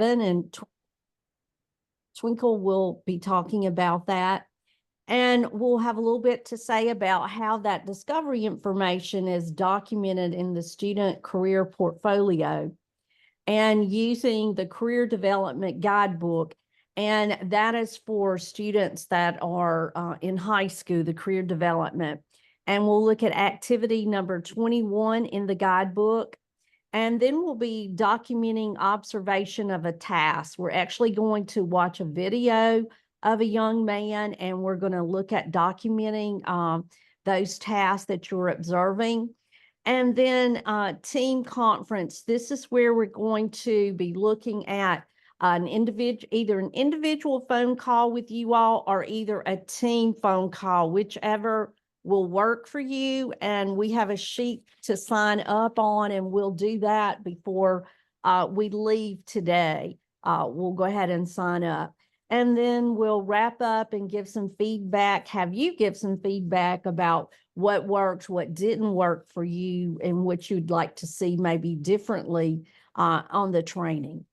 and Twinkle will be talking about that. And we'll have a little bit to say about how that discovery information is documented in the student career portfolio and using the career development guidebook. And that is for students that are in high school, the career development. And we'll look at activity number 21 in the guidebook. And then we'll be documenting observation of a task. We're actually going to watch a video of a young man, and we're going to look at documenting those tasks that you're observing. And then team conference. This is where we're going to be looking at either an individual phone call with you all or either a team phone call, whichever will work for you. And we have a sheet to sign up on, and we'll do that before we leave today. We'll go ahead and sign up. And then we'll wrap up and give some feedback, have you give some feedback about what worked, what didn't work for you, and what you'd like to see maybe differently on the training.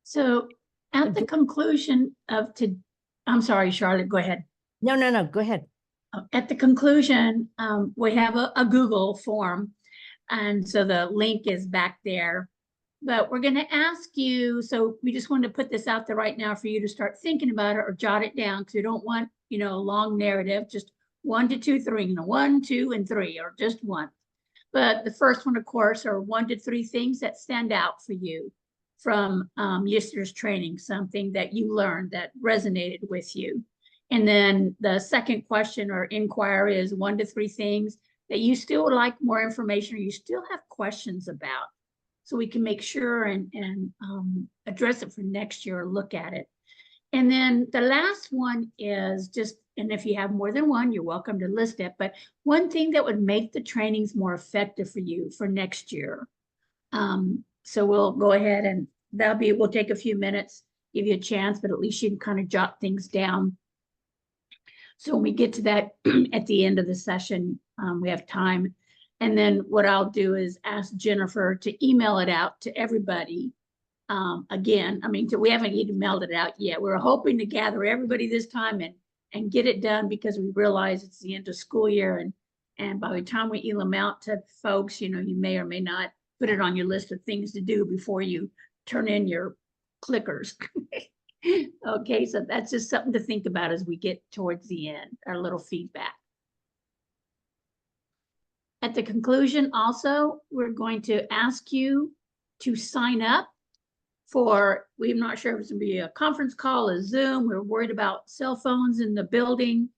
So at the conclusion of I'm sorry, Charlotte, go ahead. No, go ahead. At the conclusion, we have a Google form. And so the link is back there, but we're going to ask you. So we just wanted to put this out there right now for you to start thinking about it or jot it down, because we don't want, a long narrative, just 1 to 2, 3, 1, 2, and 3, or just one. But the first one, of course, are 1 to 3 things that stand out for you from yesterday's training, something that you learned that resonated with you. And then the second question or inquiry is 1 to 3 things that you still would like more information or you still have questions about, so we can make sure and address it for next year or look at it. And then the last one is just, and if you have more than one, you're welcome to list it, but one thing that would make the trainings more effective for you for next year. So we'll go ahead and we'll take a few minutes, give you a chance, but at least you can kind of jot things down. So when we get to that at the end of the session, we have time. And then what I'll do is ask Jennifer to email it out to everybody. Again, we haven't emailed it out yet. We're hoping to gather everybody this time and get it done, because we realize it's the end of school year. And by the time we email them out to folks, you may or may not put it on your list of things to do before you turn in your clickers. Okay, so that's just something to think about as we get towards the end, our little feedback. At the conclusion also, we're going to ask you to sign up for, we're not sure if it's going to be a conference call, a Zoom. We're worried about cell phones in the building,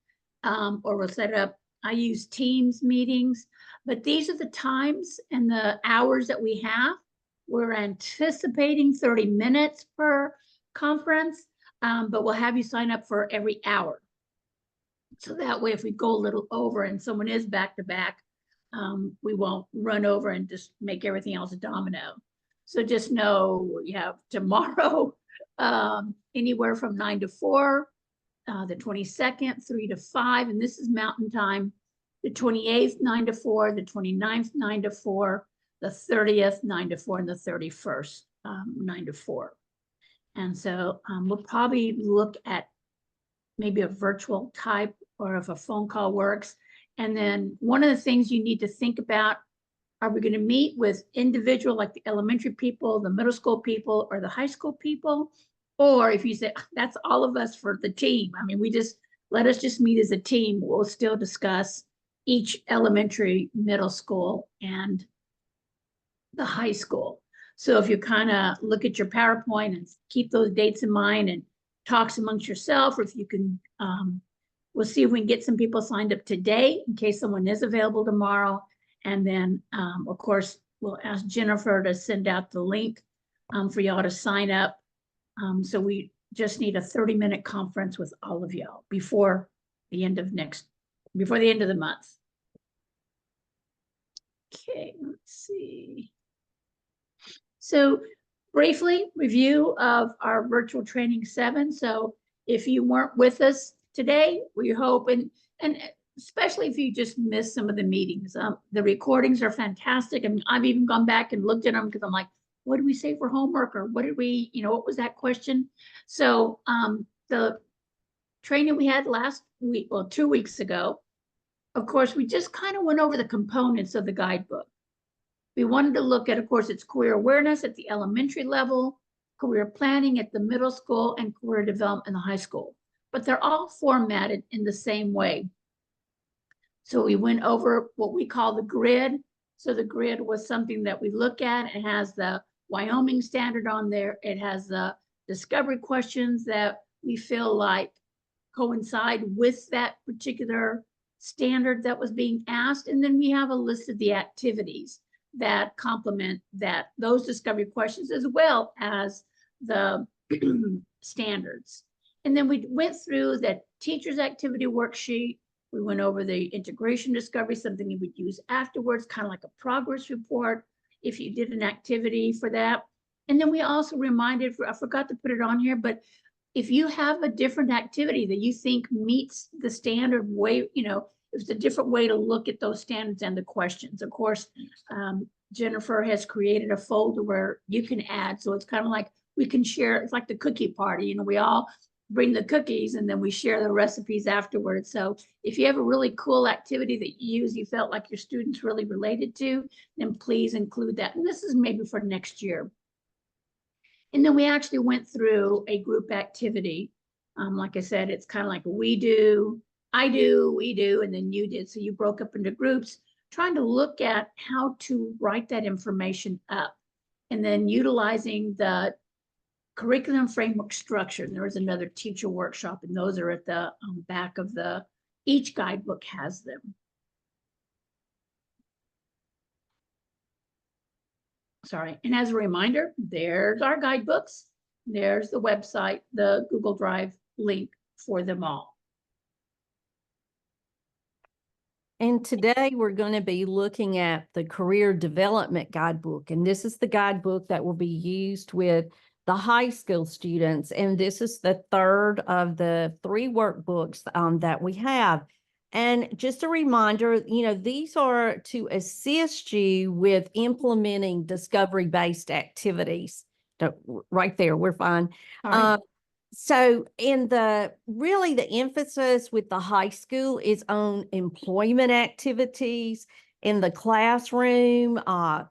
or we'll set up, I use Teams meetings, but these are the times and the hours that we have. We're anticipating 30 minutes per conference, but we'll have you sign up for every hour. So that way, if we go a little over and someone is back to back, we won't run over and just make everything else a domino. So just know you have tomorrow, anywhere from 9 to 4, the 22nd, 3 to 5, and this is Mountain Time, the 28th, 9 to 4, the 29th, 9 to 4, the 30th, 9 to 4, and the 31st, 9 to 4. And so we'll probably look at maybe a virtual type, or if a phone call works. And then one of the things you need to think about, are we going to meet with individual, like the elementary people, the middle school people, or the high school people? Or if you say, that's all of us for the team, let us just meet as a team. We'll still discuss each elementary, middle school, and the high school. So if you kind of look at your PowerPoint and keep those dates in mind and talks amongst yourself, or if you can, we'll see if we can get some people signed up today in case someone is available tomorrow. And then, of course, we'll ask Jennifer to send out the link for y'all to sign up. So we just need a 30-minute conference with all of y'all before the end of the month. Okay, let's see. So briefly, review of our virtual training 7. So if you weren't with us today, we hope, and especially if you just miss some of the meetings. The recordings are fantastic. I mean, I've even gone back and looked at them because I'm like, what did we say for homework, or what did we, what was that question? So the training we had last week, well, 2 weeks ago, of course, we just kind of went over the components of the guidebook. We wanted to look at, of course, it's career awareness at the elementary level, career planning at the middle school, and career development in the high school. But they're all formatted in the same way. So we went over what we call the grid. So the grid was something that we look at. It has the Wyoming standard on there. It has the discovery questions that we feel like coincide with that particular standard that was being asked. And then we have a list of the activities that complement those discovery questions, as well as the standards. And then we went through that teacher's activity worksheet. We went over the integration discovery, something you would use afterwards, kind of like a progress report if you did an activity for that. And then we also reminded, I forgot to put it on here, but if you have a different activity that you think meets the standard way, it's a different way to look at those standards and the questions. Of course, Jennifer has created a folder where you can add. So it's kind of like we can share, it's like the cookie party, we all bring the cookies and then we share the recipes afterwards. So if you have a really cool activity that you felt like your students really related to, then please include that. And this is maybe for next year. And then we actually went through a group activity. Like I said, it's kind of like we do, I do, we do, and then you did. So you broke up into groups, trying to look at how to write that information up, and then utilizing the curriculum framework structure. And there was another teacher workshop, and those are at the back of each guidebook has them. Sorry. And as a reminder, there's our guidebooks. There's the website, the Google Drive link for them all. And today we're going to be looking at the Career Development Guidebook. And this is the guidebook that will be used with the high school students. And this is the third of the 3 workbooks that we have. And just a reminder, these are to assist you with implementing discovery-based activities. Right there, we're fine. So really the emphasis with the high school is on employment activities in the classroom,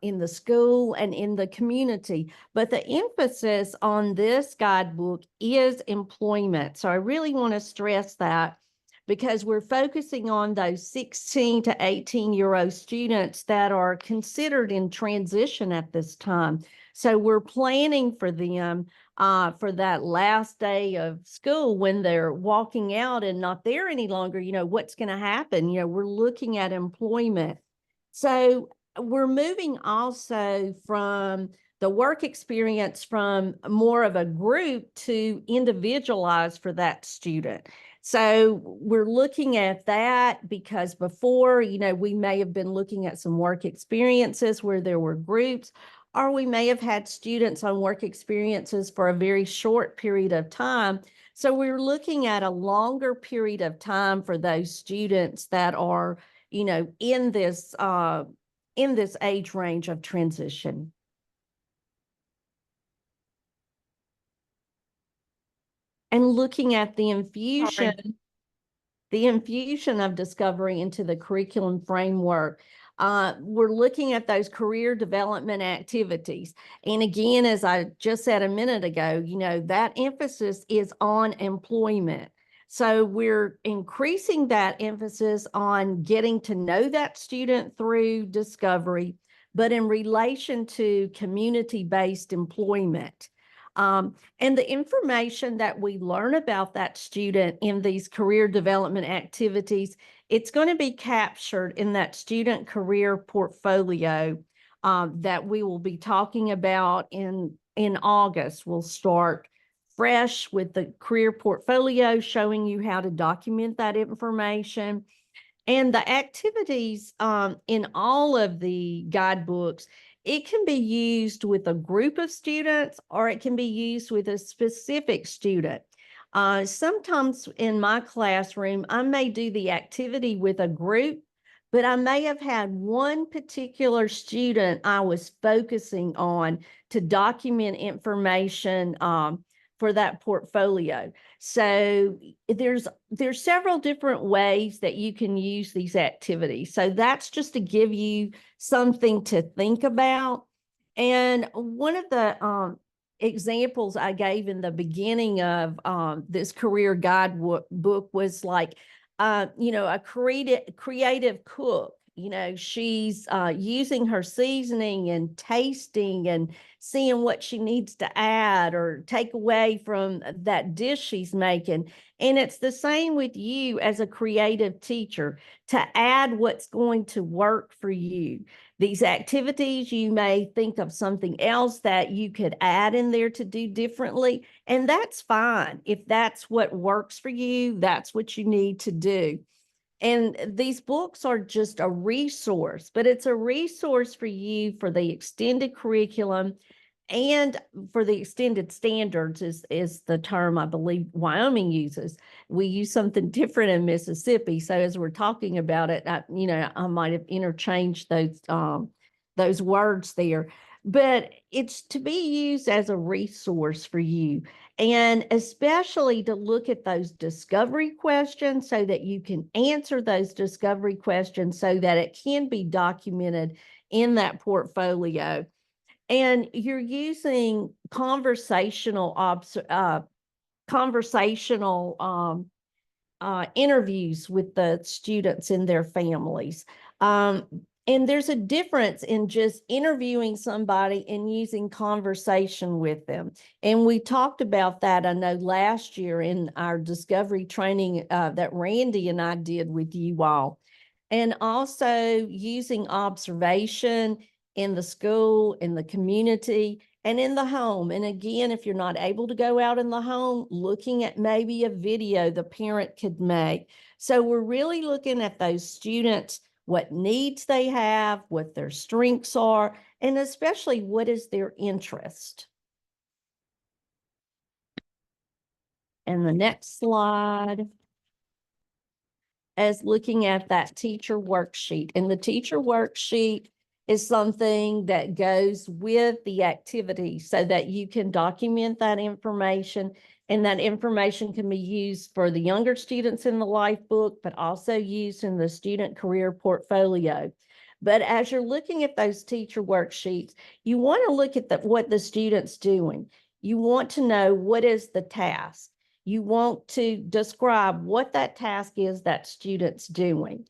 in the school, and in the community. But the emphasis on this guidebook is employment. So I really want to stress that, because we're focusing on those 16 to 18-year-old students that are considered in transition at this time. So we're planning for them for that last day of school when they're walking out and not there any longer. What's going to happen? We're looking at employment. So we're moving also from the work experience from more of a group to individualized for that student. So we're looking at that because before, we may have been looking at some work experiences where there were groups, or we may have had students on work experiences for a very short period of time. So we're looking at a longer period of time for those students that are, in this age range of transition. And looking at the infusion of discovery into the curriculum framework. We're looking at those career development activities. And again, as I just said a minute ago, that emphasis is on employment. So we're increasing that emphasis on getting to know that student through discovery, but in relation to community-based employment. And the information that we learn about that student in these career development activities, it's going to be captured in that student career portfolio that we will be talking about in August. We'll start fresh with the career portfolio, showing you how to document that information. And the activities in all of the guidebooks, it can be used with a group of students, or it can be used with a specific student. Sometimes in my classroom, I may do the activity with a group, but I may have had one particular student I was focusing on to document information for that portfolio. So there's several different ways that you can use these activities. So that's just to give you something to think about. And one of the examples I gave in the beginning of this career guide book was like, a creative cook. She's using her seasoning and tasting and seeing what she needs to add or take away from that dish she's making. And it's the same with you as a creative teacher to add what's going to work for you. These activities, you may think of something else that you could add in there to do differently, and that's fine. If that's what works for you, that's what you need to do. And these books are just a resource, but it's a resource for you for the extended curriculum and for the extended standards is the term I believe Wyoming uses. We use something different in Mississippi. So as we're talking about it, I might have interchanged those words there. But it's to be used as a resource for you, and especially to look at those discovery questions so that you can answer those discovery questions so that it can be documented in that portfolio. And you're using interviews with the students and their families. And there's a difference in just interviewing somebody and using conversation with them. And we talked about that, I know, last year in our discovery training that Randy and I did with you all. And also using observation in the school, in the community, and in the home. And again, if you're not able to go out in the home, looking at maybe a video the parent could make. So we're really looking at those students, what needs they have, what their strengths are, and especially what is their interest. And the next slide is looking at that teacher worksheet. And the teacher worksheet is something that goes with the activity so that you can document that information, and that information can be used for the younger students in the life book, but also used in the student career portfolio. But as you're looking at those teacher worksheets, you want to look at what the student's doing. You want to know what is the task. You want to describe what that task is that student's doing.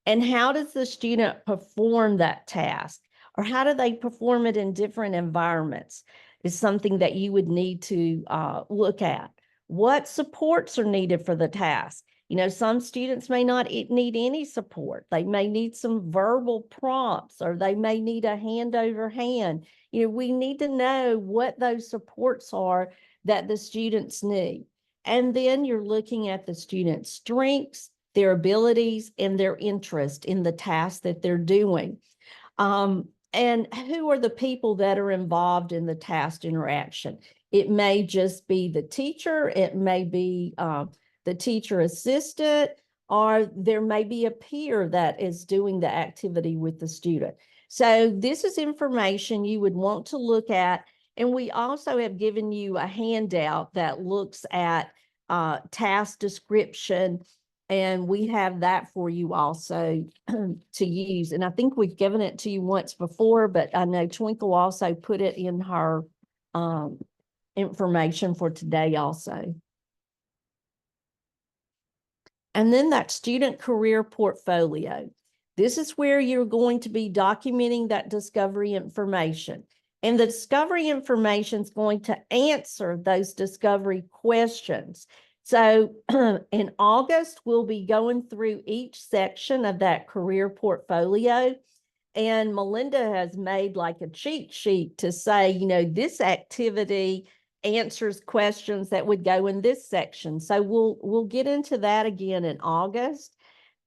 And how does the student perform that task? Or how do they perform it in different environments is something that you would need to look at. What supports are needed for the task? Some students may not need any support. They may need some verbal prompts, or they may need a hand over hand. We need to know what those supports are that the students need. And then you're looking at the student's strengths, their abilities, and their interest in the task that they're doing. And who are the people that are involved in the task interaction? It may just be the teacher, it may be the teacher assistant, or there may be a peer that is doing the activity with the student. So this is information you would want to look at. And we also have given you a handout that looks at task description, and we have that for you also to use. And I think we've given it to you once before, but I know Twinkle also put it in her information for today also. And then that student career portfolio. This is where you're going to be documenting that discovery information. And the discovery information is going to answer those discovery questions. So in August, we'll be going through each section of that career portfolio. And Melinda has made like a cheat sheet to say, this activity answers questions that would go in this section. So we'll get into that again in August.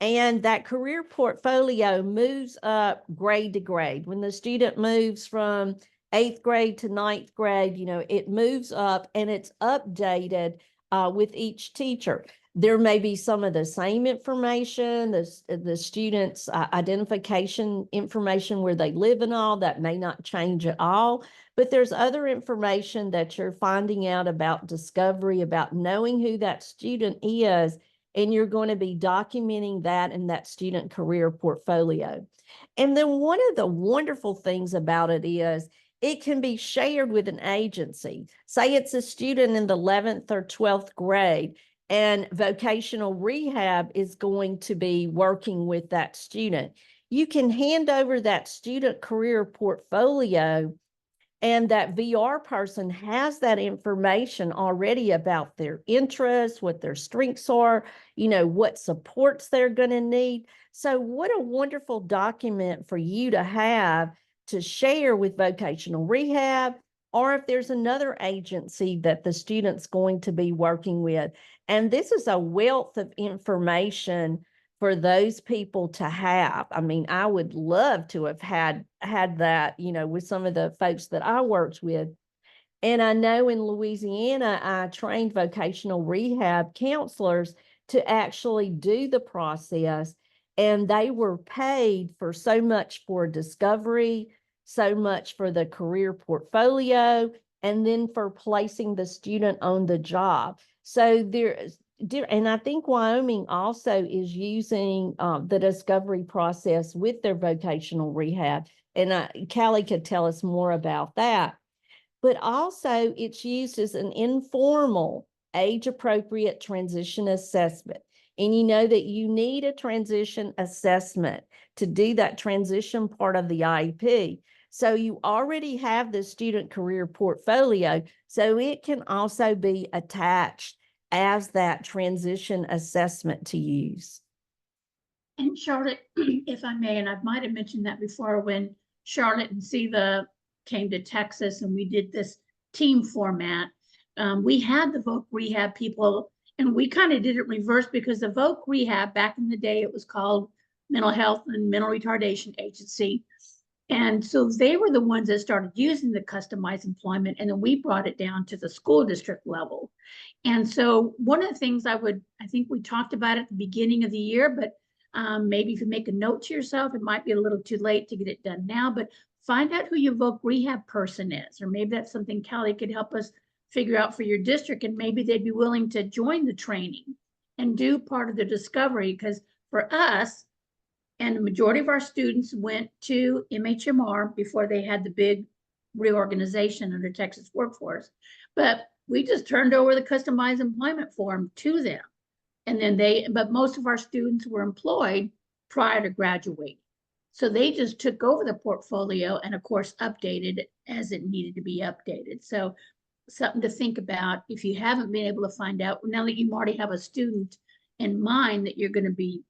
And that career portfolio moves up grade to grade. When the student moves from 8th grade to 9th grade, it moves up and it's updated with each teacher. There may be some of the same information, the students' identification information where they live and all, that may not change at all. But there's other information that you're finding out about discovery, about knowing who that student is, and you're going to be documenting that in that student career portfolio. And then one of the wonderful things about it is it can be shared with an agency. Say it's a student in the 11th or 12th grade, and vocational rehab is going to be working with that student. You can hand over that student career portfolio, and that VR person has that information already about their interests, what their strengths are, what supports they're going to need. So what a wonderful document for you to have to share with vocational rehab, or if there's another agency that the student's going to be working with. And this is a wealth of information for those people to have. I mean, I would love to have had that, with some of the folks that I worked with. And I know in Louisiana, I trained vocational rehab counselors to actually do the process, and they were paid for so much for discovery, so much for the career portfolio, and then for placing the student on the job. So and I think Wyoming also is using the discovery process with their vocational rehab. And Callie could tell us more about that. But also it's used as an informal, age-appropriate transition assessment. And you know that you need a transition assessment to do that transition part of the IEP. So you already have the student career portfolio, so it can also be attached as that transition assessment to use. And Charlotte, if I may, and I might have mentioned that before, when Charlotte and Siva came to Texas and we did this team format, we had the Voc Rehab people, and we kind of did it reverse, because the Voc Rehab, back in the day, it was called Mental Health and Mental Retardation Agency. And so they were the ones that started using the customized employment, and then we brought it down to the school district level. And so one of the things I think we talked about at the beginning of the year, but maybe if you make a note to yourself, it might be a little too late to get it done now, but find out who your Voc Rehab person is, or maybe that's something Callie could help us figure out for your district, and maybe they'd be willing to join the training and do part of the discovery. Because for us, and the majority of our students went to MHMR before they had the big reorganization under Texas Workforce, but we just turned over the customized employment form to them. And then but most of our students were employed prior to graduating. So they just took over the portfolio and of course updated it as it needed to be updated. So something to think about if you haven't been able to find out, now that you already have a student in mind that you're going to be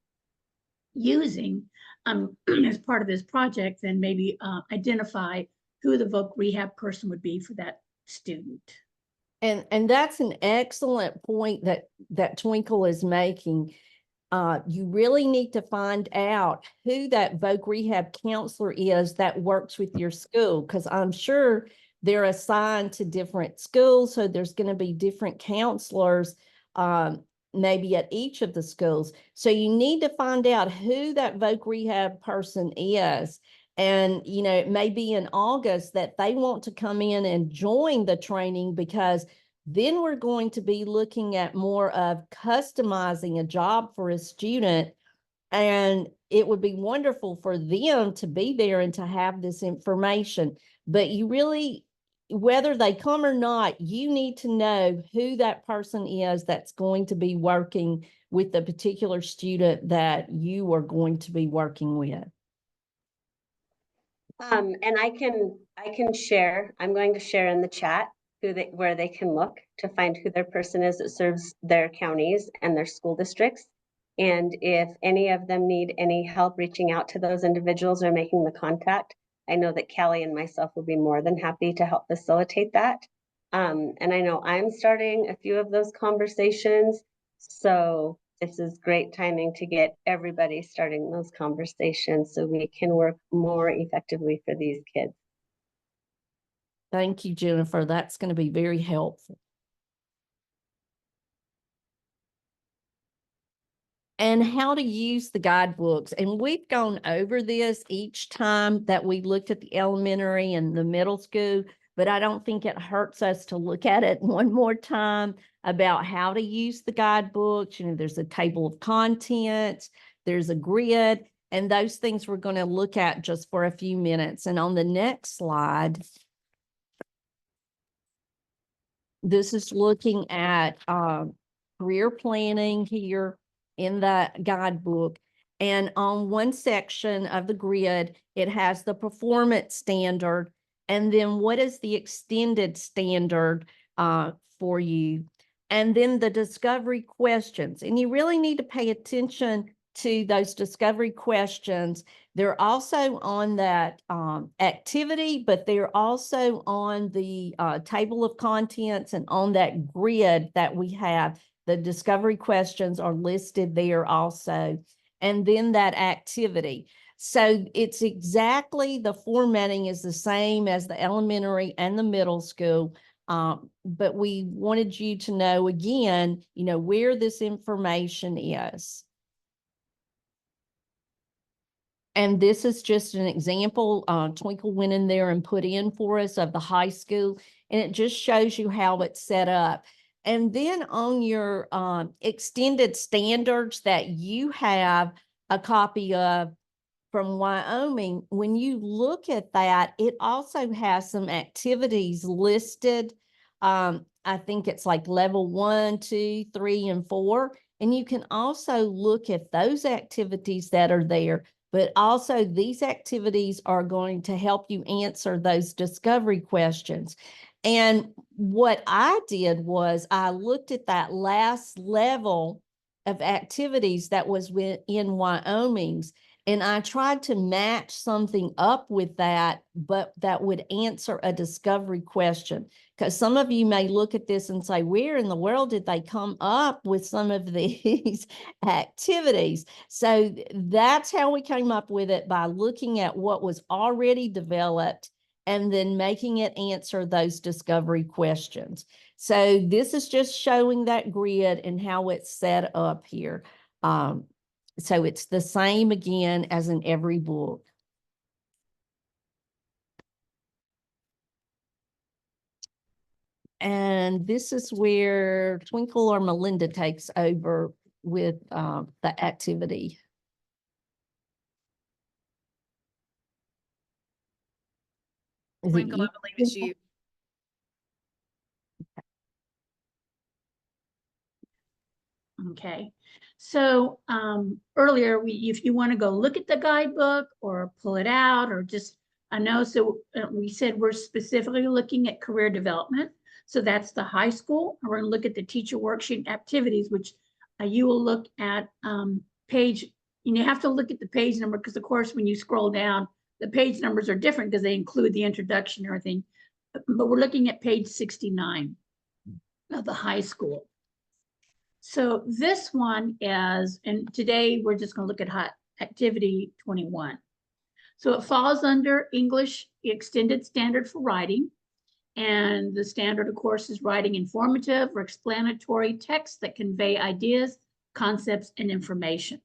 using as part of this project, then maybe identify who the Voc Rehab person would be for that student. And that's an excellent point that Twinkle is making. You really need to find out who that Voc Rehab counselor is that works with your school, because I'm sure they're assigned to different schools, so there's going to be different counselors maybe at each of the schools. So you need to find out who that Voc Rehab person is. And, it may be in August that they want to come in and join the training, because then we're going to be looking at more of customizing a job for a student. And it would be wonderful for them to be there and to have this information. But you really, whether they come or not, you need to know who that person is that's going to be working with the particular student that you are going to be working with. And I can share, I'm going to share in the chat where they can look to find who their person is that serves their counties and their school districts. And if any of them need any help reaching out to those individuals or making the contact, I know that Callie and myself will be more than happy to help facilitate that. And I know I'm starting a few of those conversations. So this is great timing to get everybody starting those conversations so we can work more effectively for these kids. Thank you, Jennifer. That's going to be very helpful. and how to use the guidebooks. And we've gone over this each time that we looked at the elementary and the middle school, but I don't think it hurts us to look at it one more time about how to use the guidebooks. You know, there's a table of contents, there's a grid, and those things we're going to look at just for a few minutes. And on the next slide, this is looking at career planning here in the guidebook. And on one section of the grid, it has the performance standard. And then what is the extended standard for you? And then the discovery questions. And you really need to pay attention to those discovery questions. They're also on that activity, but they're also on the table of contents and on that grid that we have. The discovery questions are listed there also. And then that activity. So it's exactly, the formatting is the same as the elementary and the middle school. But we wanted you to know again, you know, where this information is. And this is just an example. Twinkle went in there and put in for us of the high school, and it just shows you how it's set up. And then on your extended standards that you have a copy of from Wyoming, when you look at that, it also has some activities listed. I think it's like level 1, 2, 3, and 4. And you can also look at those activities that are there. But also these activities are going to help you answer those discovery questions. And what I did was I looked at that last level of activities that was in Wyoming's, and I tried to match something up with that, but that would answer a discovery question. Because some of you may look at this and say, where in the world did they come up with some of these activities? So that's how we came up with it, by looking at what was already developed and then making it answer those discovery questions. So this is just showing that grid and how it's set up here. So it's the same again as in every book. And this is where Twinkle or Melinda takes over with the activity. Is it Twinkle, you? I believe it's you. Okay, so earlier, if you want to go look at the guidebook or pull it out or just, I know, so we said we're specifically looking at career development. So that's the high school. And we're going to look at the teacher worksheet activities, which you will look at page, and you have to look at the page number because, of course, when you scroll down, the page numbers are different because they include the introduction and everything. But we're looking at page 69 of the high school. So this one is, and today we're just going to look at activity 21. So it falls under English Extended Standard for Writing. And the standard, of course, is writing informative or explanatory texts that convey ideas, concepts, and information.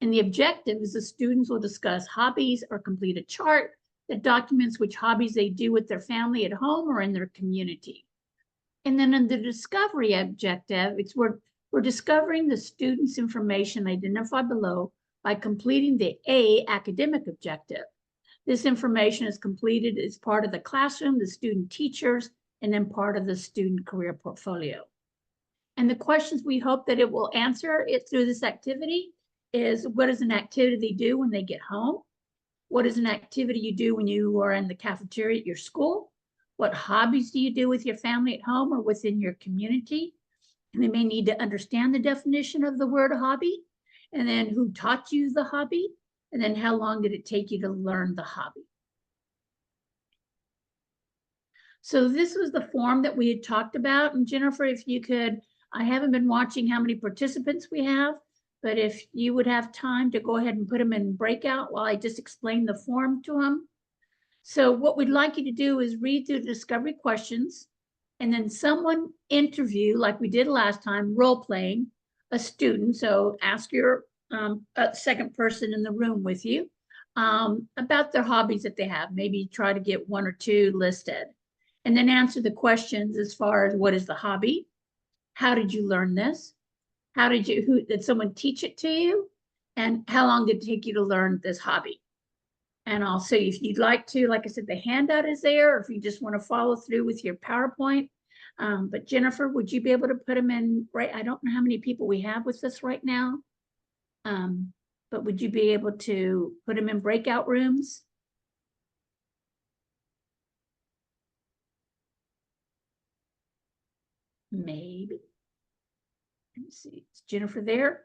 And the objective is the students will discuss hobbies or complete a chart that documents which hobbies they do with their family at home or in their community. And then in the discovery objective, it's we're discovering the student's information identified below by completing the A academic objective. This information is completed as part of the classroom, the student teachers, and then part of the student career portfolio. And the questions we hope that it will answer it through this activity is, what is an activity they do when they get home? What is an activity you do when you are in the cafeteria at your school? What hobbies do you do with your family at home or within your community? And they may need to understand the definition of the word hobby, and then who taught you the hobby, and then how long did it take you to learn the hobby. So this was the form that we had talked about. And Jennifer, if you could, I haven't been watching how many participants we have, but if you would have time to go ahead and put them in breakout while I just explain the form to them. So what we'd like you to do is read through the discovery questions, and then someone interview, like we did last time, role playing a student, so ask your second person in the room with you about their hobbies that they have. Maybe try to get one or two listed, and then answer the questions as far as what is the hobby? How did you learn this? Did someone teach it to you? And how long did it take you to learn this hobby? And also, if you'd like to, like I said, the handout is there, or if you just want to follow through with your PowerPoint. But Jennifer, would you be able to put them in, right? I don't know how many people we have with us right now. But would you be able to put them in breakout rooms? Maybe. Let me see. Is Jennifer there?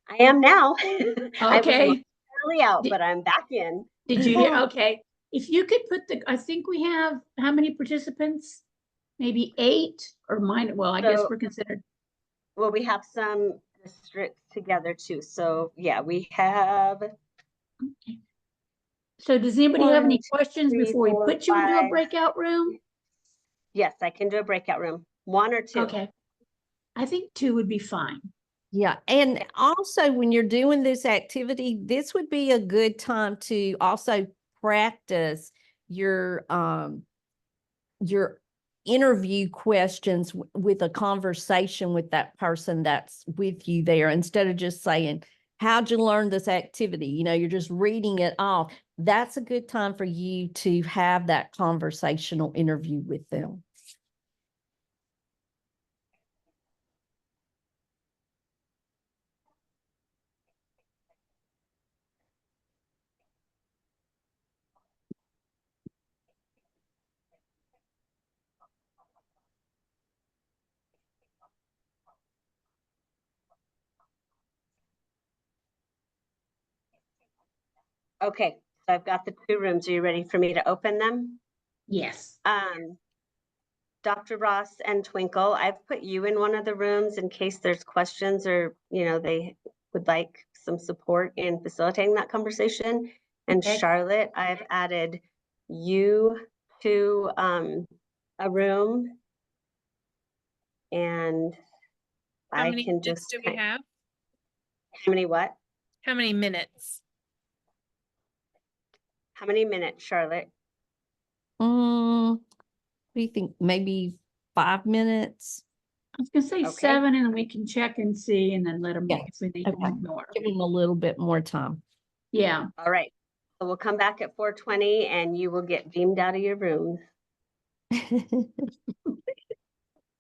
I am now. I was Okay. early out, but I'm back in. Did you hear? Okay. If you could put I think we have, how many participants? Maybe 8 or mine. Well, I guess So- we're considered. Well, we have some districts together too. So yeah, we have Okay. So does anybody have any 1, 2, questions 3, before we 4, put you into a 5. breakout room? Yes, I can do a breakout room. 1 or 2. Okay. I think 2 would be fine. Yeah, and also when you're doing this activity, this would be a good time to also practice your interview questions with a conversation with that person that's with you there, instead of just saying, how'd you learn this activity? You know, you're just reading it off. That's a good time for you to have that conversational interview with them. Okay, so I've got the 2 rooms. Are you ready for me to open them? Yes. Dr. Ross and Twinkle, I've put you in one of the rooms in case there's questions or, you know, they would like some support in facilitating that conversation. And Okay. Charlotte, I've added you to a room. And How I many can minutes just, do we have? how many what? How many minutes? How many minutes, Charlotte? What do you think? Maybe 5 minutes? I was gonna say Okay. 7, and then we can check and see, and then let them know if Yes, we need to okay. more. Give them a little bit more time. Yeah. All right. So we'll come back at 4:20 and you will get beamed out of your rooms.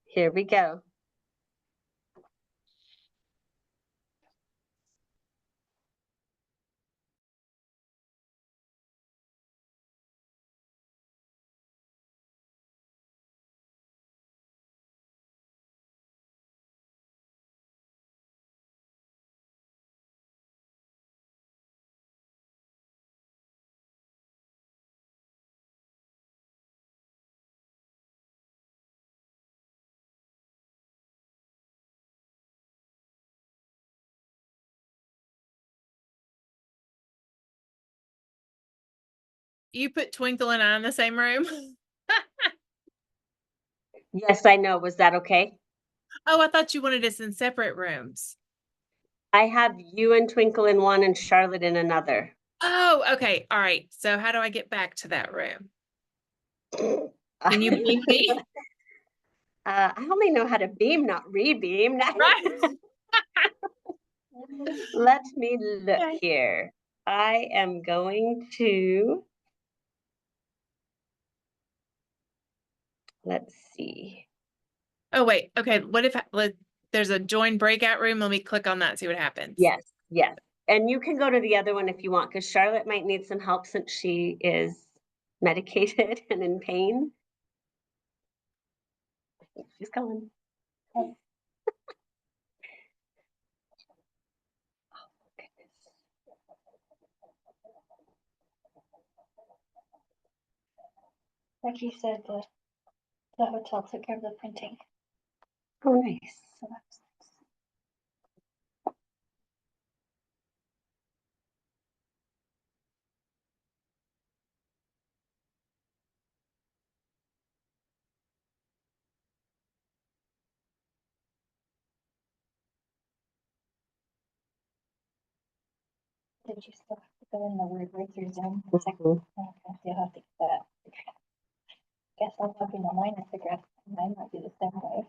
Here we go. You put Twinkle and I in the same room? Yes, I know. Was that okay? Oh, I thought you wanted us in separate rooms. I have you and Twinkle in one and Charlotte in another. Oh, okay. All right. So how do I get back to that room? Can you beam me? I only know how to beam, not re-beam. Right. Let me look Okay. here. I am going to, let's see. Oh, wait. Okay. What if there's a join breakout room? Let me click on that, see what happens. Yes, yes. And you can go to the other one if you want, because Charlotte might need some help since she is medicated and in pain. I think she's coming. Oh. Like you said, the hotel took care of the printing. Oh, nice. So that's Did you still have to go in the rubric through Zoom? Mhm. Okay, you'll have to get that. Guess I'll log into mine and figure out, mine might be the same way.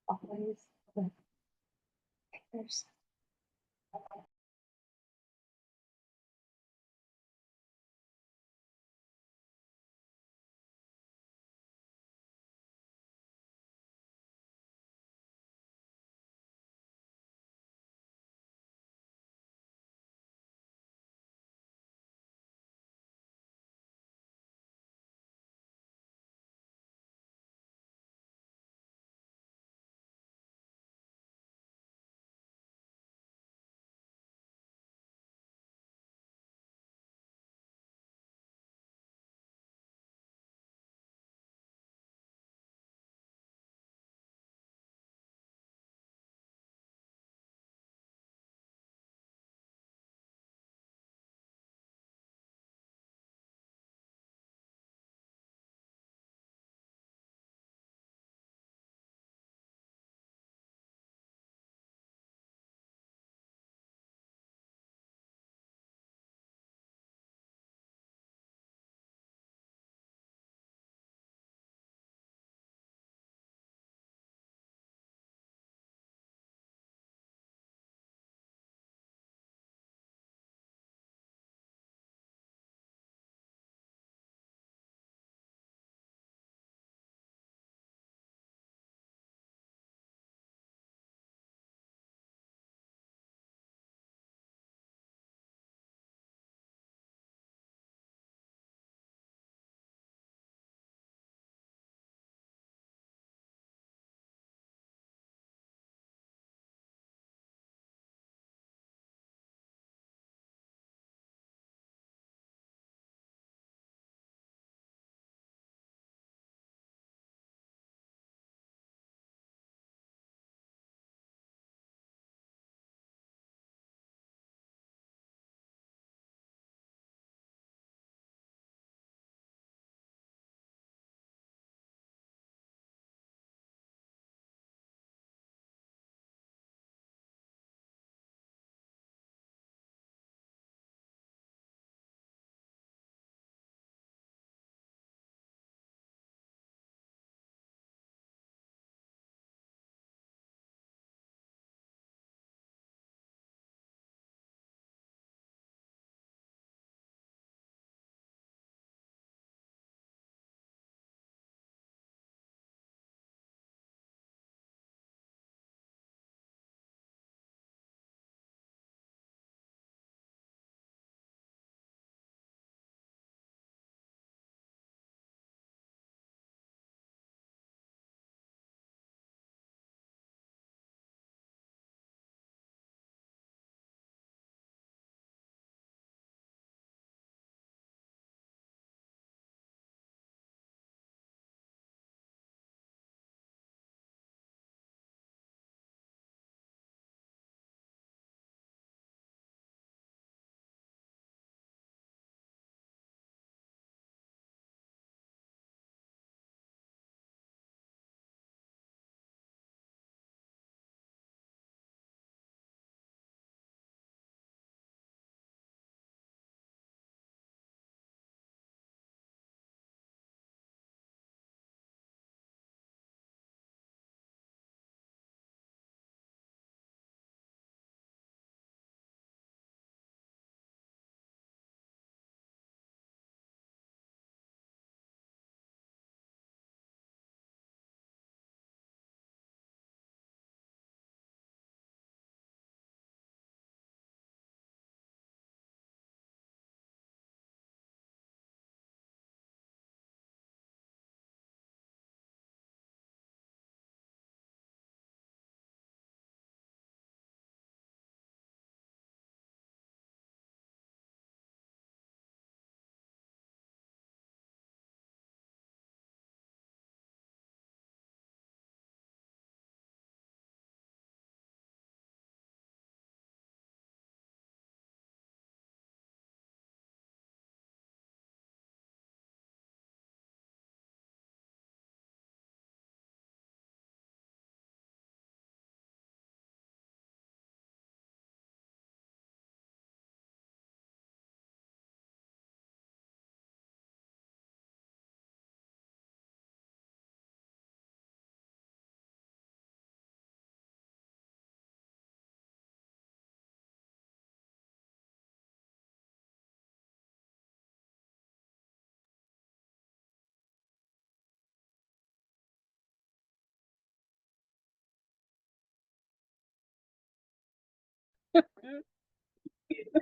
Always. There's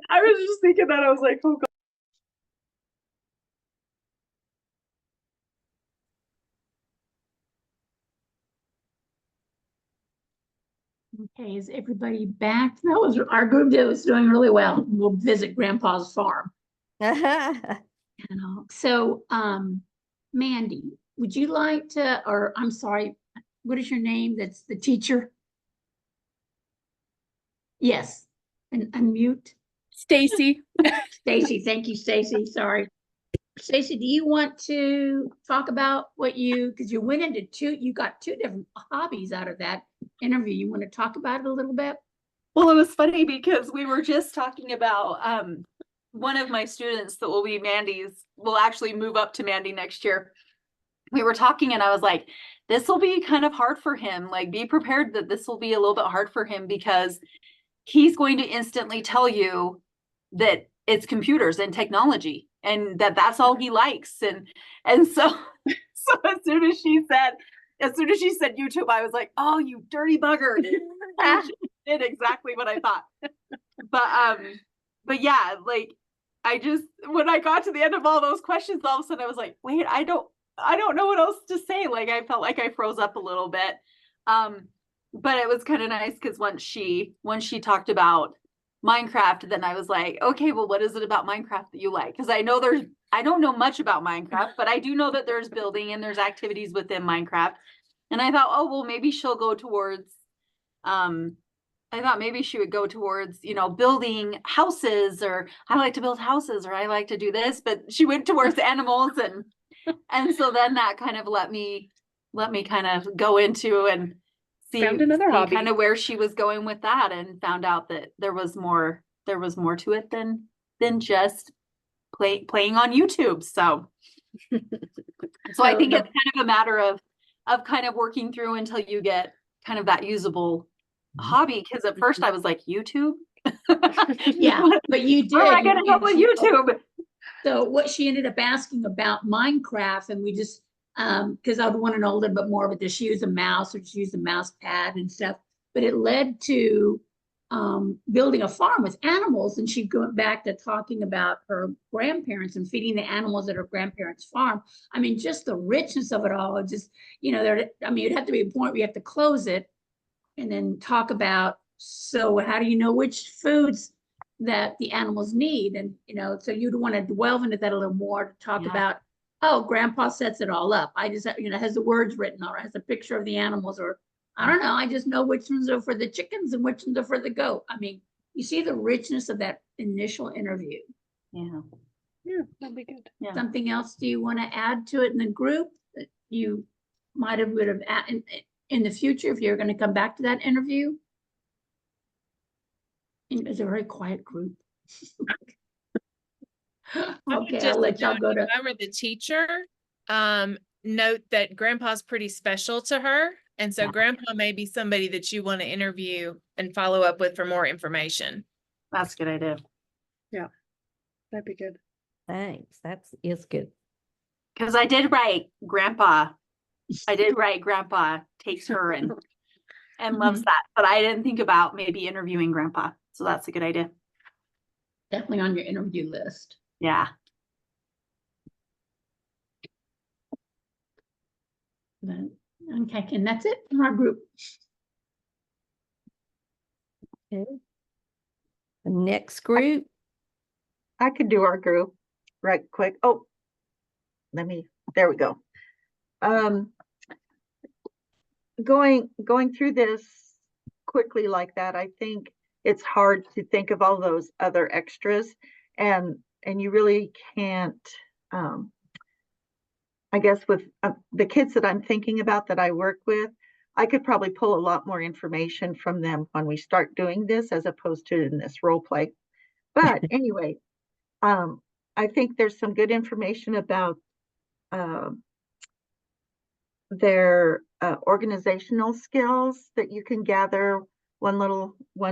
I was just thinking that. I was like, oh God. Okay, is everybody back? That was our group that was doing really well. We'll visit Grandpa's farm. So, Mandy, would you like to, or I'm sorry, what is your name? That's the teacher? Yes, and unmute. Stacy. Stacy, thank you, Stacy. Sorry. Stacy, do you want to talk about what because you went into you got two different hobbies out of that interview. You want to talk about it a little bit? Well, it was funny because we were just talking about one of my students that will be Mandy's will actually move up to Mandy next year. We were talking and I was like, this will be kind of hard for him. Like, be prepared that this will be a little bit hard for him because he's going to instantly tell you that it's computers and technology and that's all he likes. And so as soon as she said YouTube, I was like, oh, you dirty bugger. She did exactly what I thought. But yeah, like when I got to the end of all those questions, all of a sudden I was like, wait, I don't know what else to say. Like, I felt like I froze up a little bit. But it was kind of nice because once she talked about Minecraft, then I was like, okay, well, what is it about Minecraft that you like? Because I don't know much about Minecraft, but I do know that there's building and there's activities within Minecraft. And I thought, oh, well, maybe she'll go towards, I thought maybe she would go towards, building houses, or I like to build houses, or I like to do this, but she went towards animals. And so then that kind of let me kind of go into and see hobby. kind of where she was going with that, and found out that there was more to it than just playing on YouTube. So I think it's kind of a matter of kind of working through until you get kind of that usable hobby. Because at first I was like, YouTube? Yeah, but you did. Where am I going to help with YouTube? So what she ended up asking about Minecraft, and we just, because I would want to know a little bit more, but does she use a mouse or does she use a mouse pad and stuff? But it led to building a farm with animals, and she went back to talking about her grandparents and feeding the animals at her grandparents' farm. I mean, just the richness of it all. Just, it'd have to be a point where you have to close it and then talk about, so how do you know which foods that the animals need? And, so you'd want to delve into that a little more to talk about, oh, Grandpa sets it all up. I just, has the words written or has a picture of the animals, or I don't know. I just know which ones are for the chickens and which ones are for the goat. I mean, you see the richness of that initial interview. Yeah. Yeah, that'd be good. Yeah. Something else do you want to add to it in the group that you would have in the future if you're going to come back to that interview? It's a very quiet group. Okay, I'll let y'all go to. If I were the teacher, note that Grandpa's pretty special to her. And so Grandpa may be somebody that you want to interview and follow up with for more information. That's a good idea. Yeah, that'd be good. Thanks. It's good. Because I did write Grandpa takes her and loves that. But I didn't think about maybe interviewing Grandpa. So that's a good idea. Definitely on your interview list. Yeah. Okay, and that's it from our group. Okay. The next group. I could do our group right quick. Oh, there we go. Going through this quickly like that, I think it's hard to think of all those other extras, and you really can't, I guess with the kids that I'm thinking about that I work with, I could probably pull a lot more information from them when we start doing this as opposed to in this role play. But anyway, I think there's some good information about their organizational skills that you can gather. One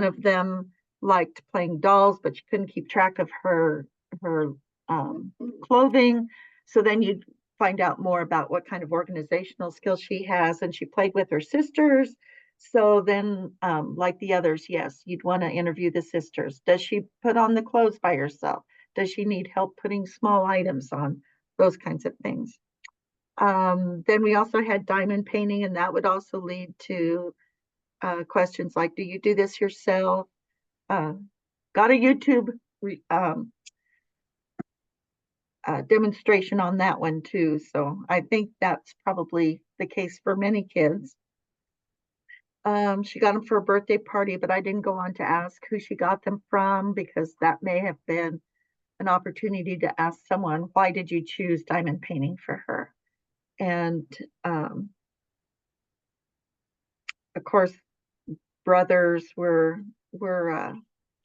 of them liked playing dolls, but she couldn't keep track of her clothing. So then you'd find out more about what kind of organizational skills she has. And she played with her sisters. So then, like the others, yes, you'd want to interview the sisters. Does she put on the clothes by herself? Does she need help putting small items on? Those kinds of things. Then we also had diamond painting, and that would also lead to questions like, do you do this yourself? Got a YouTube demonstration on that one too. So I think that's probably the case for many kids. She got them for a birthday party, but I didn't go on to ask who she got them from, because that may have been an opportunity to ask someone, why did you choose diamond painting for her? And of course, brothers were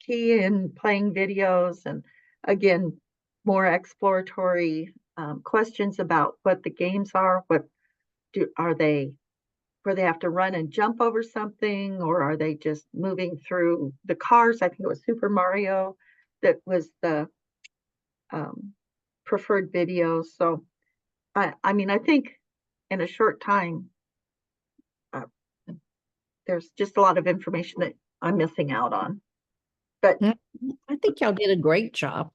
key in playing videos, and again, more exploratory questions about what the games are. Are they where they have to run and jump over something, or are they just moving through the cars? I think it was Super Mario that was the preferred video. So I mean, I think in a short time, there's just a lot of information that I'm missing out on. But I think y'all did a great job.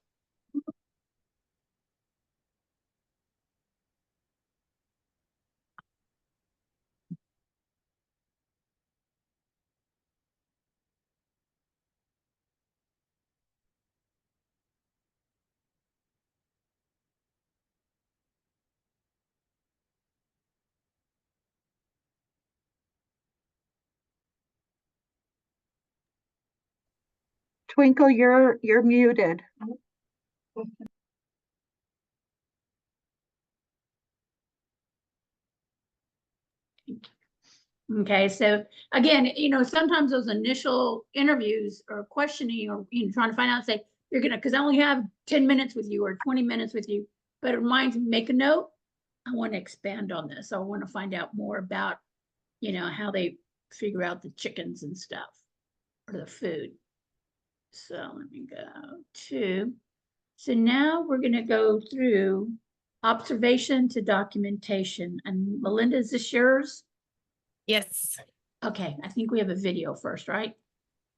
Twinkle, you're muted. Okay, so again, sometimes those initial interviews or questioning or trying to find out, say, you're gonna, because I only have 10 minutes with you or 20 minutes with you, but it reminds me, make a note. I want to expand on this. I want to find out more about, how they figure out the chickens and stuff or the food. So let me go to, so now we're gonna go through observation to documentation. And Melinda, is this yours? Yes. Okay, I think we have a video first, right?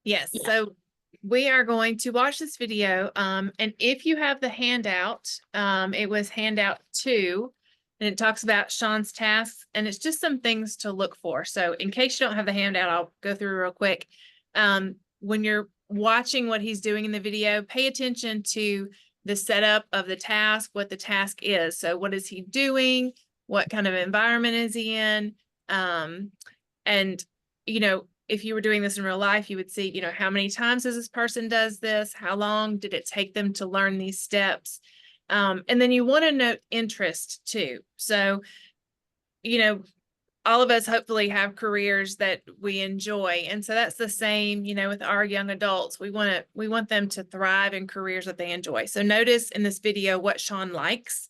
Yes. Yeah. So we are going to watch this video. And if you have the handout, it was handout 2, and it talks about Sean's tasks, and it's just some things to look for. So in case you don't have the handout, I'll go through real quick. When you're watching what he's doing in the video, pay attention to the setup of the task, what the task is. So what is he doing? What kind of environment is he in? And, if you were doing this in real life, you would see, how many times does this person does this? How long did it take them to learn these steps? And then you want to note interest too. So, all of us hopefully have careers that we enjoy. And so that's the same, with our young adults. We want them to thrive in careers that they enjoy. So notice in this video what Sean likes,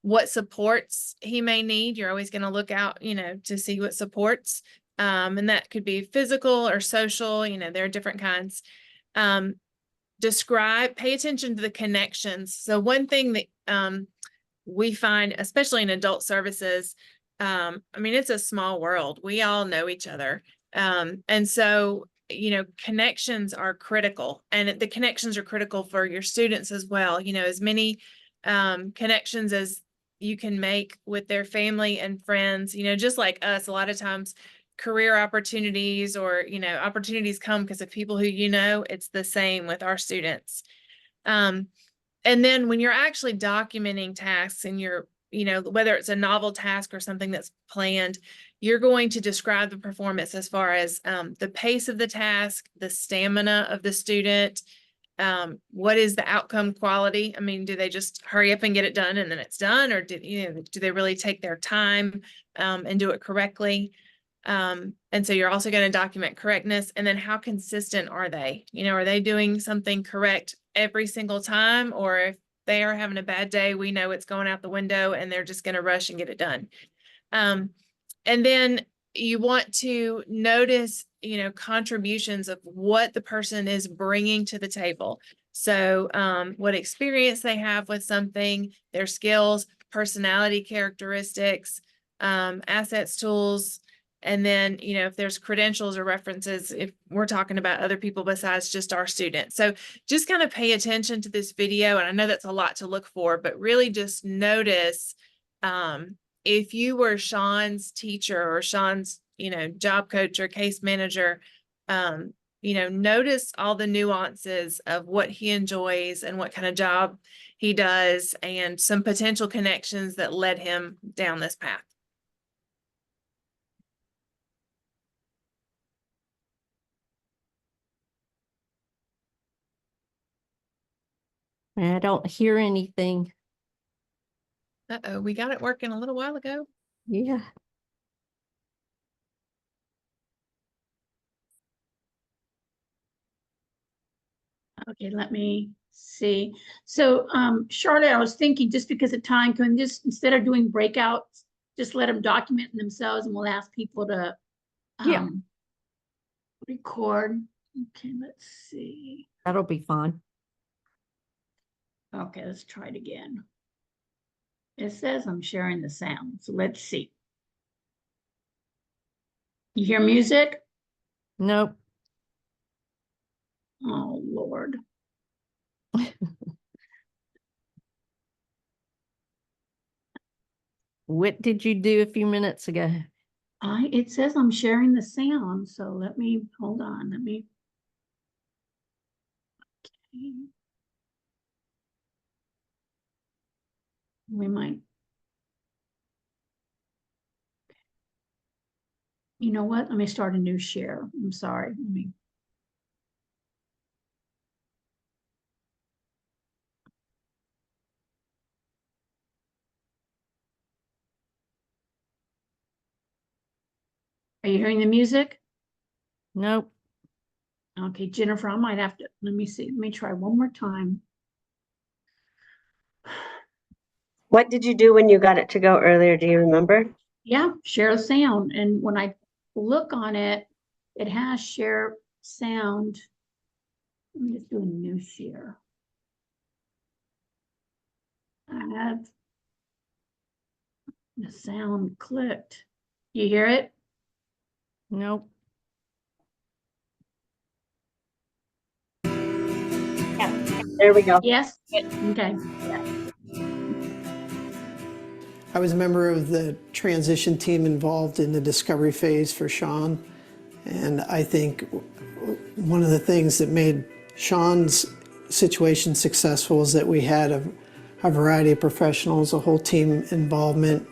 what supports he may need. You're always going to look out, to see what supports. And that could be physical or social, there are different kinds. Pay attention to the connections. So one thing that we find, especially in adult services, it's a small world. We all know each other. And so, connections are critical, and the connections are critical for your students as well. As many connections as you can make with their family and friends, just like us, a lot of times career opportunities or, opportunities come because of people who, it's the same with our students. And then when you're actually documenting tasks and you're, whether it's a novel task or something that's planned, you're going to describe the performance as far as the pace of the task, the stamina of the student, what is the outcome quality? Do they just hurry up and get it done and then it's done? Or do they really take their time and do it correctly? And so you're also going to document correctness, and then how consistent are they? Are they doing something correct every single time? Or if they are having a bad day, we know it's going out the window and they're just going to rush and get it done. And then you want to notice, contributions of what the person is bringing to the table. So what experience they have with something, their skills, personality characteristics, assets, tools, And then, you know, if there's credentials or references, if we're talking about other people besides just our students. So just kind of pay attention to this video. And I know that's a lot to look for, but really just notice, if you were Sean's teacher or Sean's, you know, job coach or case manager, you know, notice all the nuances of what he enjoys and what kind of job he does and some potential connections that led him down this path. I don't hear anything. Uh-oh, we got it working a little while ago. Yeah. Okay, let me see. So, Charlotte, I was thinking just because of time, can we just, instead of doing breakouts, just let them document themselves and we'll ask people to Yeah. record. Okay, let's see. That'll be fine. Okay, let's try it again. It says I'm sharing the sound, so let's see. You hear music? Nope. Oh, Lord. What did you do a few minutes ago? It says I'm sharing the sound, so let me, hold on, let me. Okay. We might. You know what? Let me start a new share. I'm sorry. Let me. Are you hearing the music? Nope. Okay, Jennifer, I might have to, let me see. Let me try one more time. What did you do when you got it to go earlier? Do you remember? Yeah, share sound. And when I look on it, it has share sound. Let me just do a new share. I have the sound clicked. You hear it? Nope. There we go. Yes? Okay. I was a member of the transition team involved in the discovery phase for Sean. And I think one of the things that made Sean's situation successful is that we had a variety of professionals, a whole team involvement,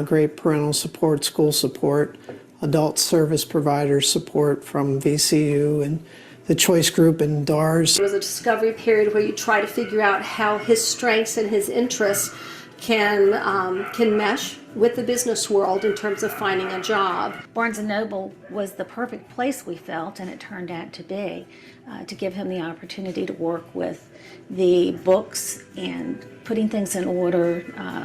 great parental support, school support, adult service provider support from VCU and the Choice Group and DARS. It was a discovery period where you try to figure out how his strengths and his interests can mesh with the business world in terms of finding a job. Barnes & Noble was the perfect place, we felt, and it turned out to be, to give him the opportunity to work with the books and putting things in order,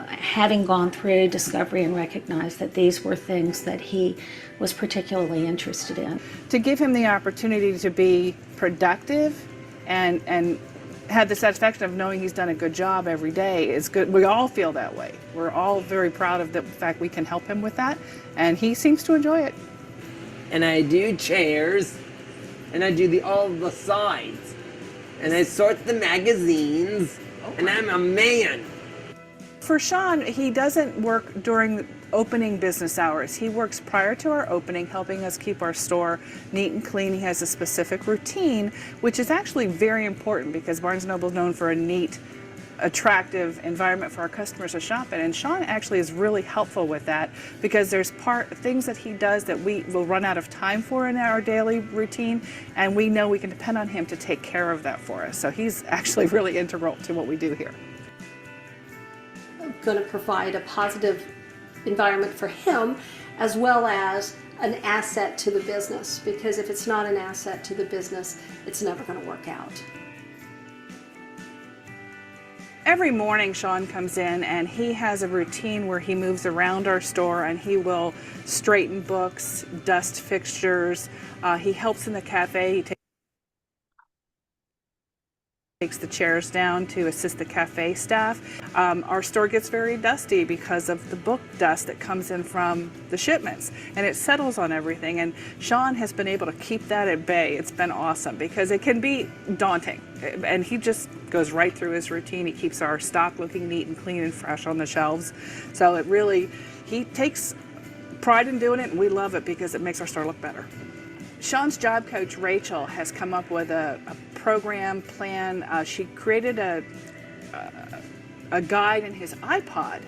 having gone through discovery and recognized that these were things that he was particularly interested in. To give him the opportunity to be productive and have the satisfaction of knowing he's done a good job every day is good. We all feel that way. We're all very proud of the fact we can help him with that, and he seems to enjoy it. And I do chairs, and I do all the sides, and I sort the magazines, and I'm a man. For Sean, he doesn't work during opening business hours. He works prior to our opening, helping us keep our store neat and clean. He has a specific routine, which is actually very important because Barnes & Noble is known for a neat, attractive environment for our customers to shop in. And Sean actually is really helpful with that because there's things that he does that we will run out of time for in our daily routine, and we know we can depend on him to take care of that for us. So he's actually really integral to what we do here. Going to provide a positive environment for him as well as an asset to the business, because if it's not an asset to the business, it's never going to work out. Every morning Sean comes in and he has a routine where he moves around our store and he will straighten books, dust fixtures. He helps in the cafe. He takes the chairs down to assist the cafe staff. Our store gets very dusty because of the book dust that comes in from the shipments, and it settles on everything. And Sean has been able to keep that at bay. It's been awesome because it can be daunting, and he just goes right through his routine. He keeps our stock looking neat and clean and fresh on the shelves. So it really, he takes pride in doing it, and we love it because it makes our store look better. Sean's job coach, Rachel, has come up with a program plan. She created a guide in his iPod.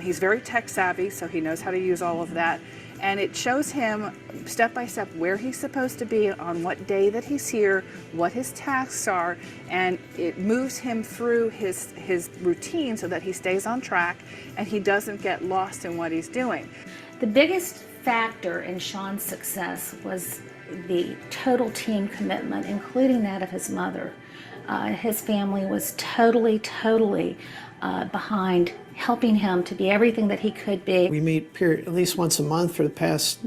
He's very tech savvy, so he knows how to use all of that. And it shows him step by step where he's supposed to be on what day that he's here, what his tasks are, and it moves him through his routine so that he stays on track and he doesn't get lost in what he's doing. The biggest factor in Sean's success was the total team commitment, including that of his mother. His family was totally behind helping him to be everything that he could be. We meet at least once a month for the past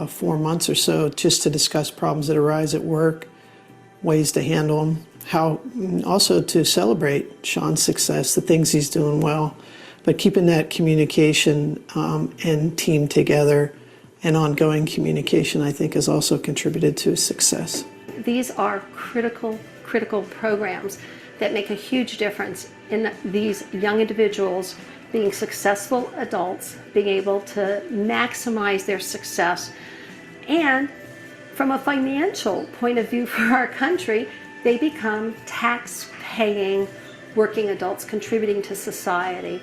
4 months or so, just to discuss problems that arise at work, ways to handle them, how also to celebrate Sean's success, the things he's doing well, but keeping that communication and team together and ongoing communication, I think, has also contributed to his success. These are critical programs that make a huge difference in these young individuals being successful adults, being able to maximize their success. And from a financial point of view for our country, they become tax-paying working adults contributing to society.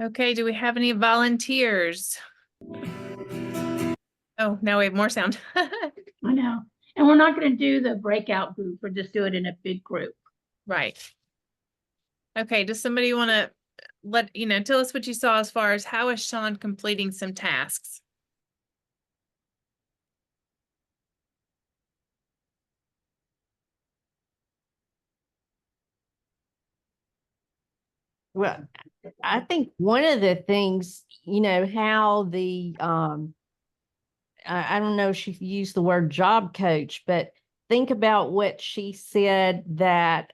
Okay, do we have any volunteers? Oh, now we have more sound. I know. And we're not going to do the breakout group. We're just doing it in a big group. Right. Okay, does somebody want to tell us what you saw as far as how is Sean completing some tasks? Well, I think one of the things, how the, I don't know if she used the word job coach, but think about what she said that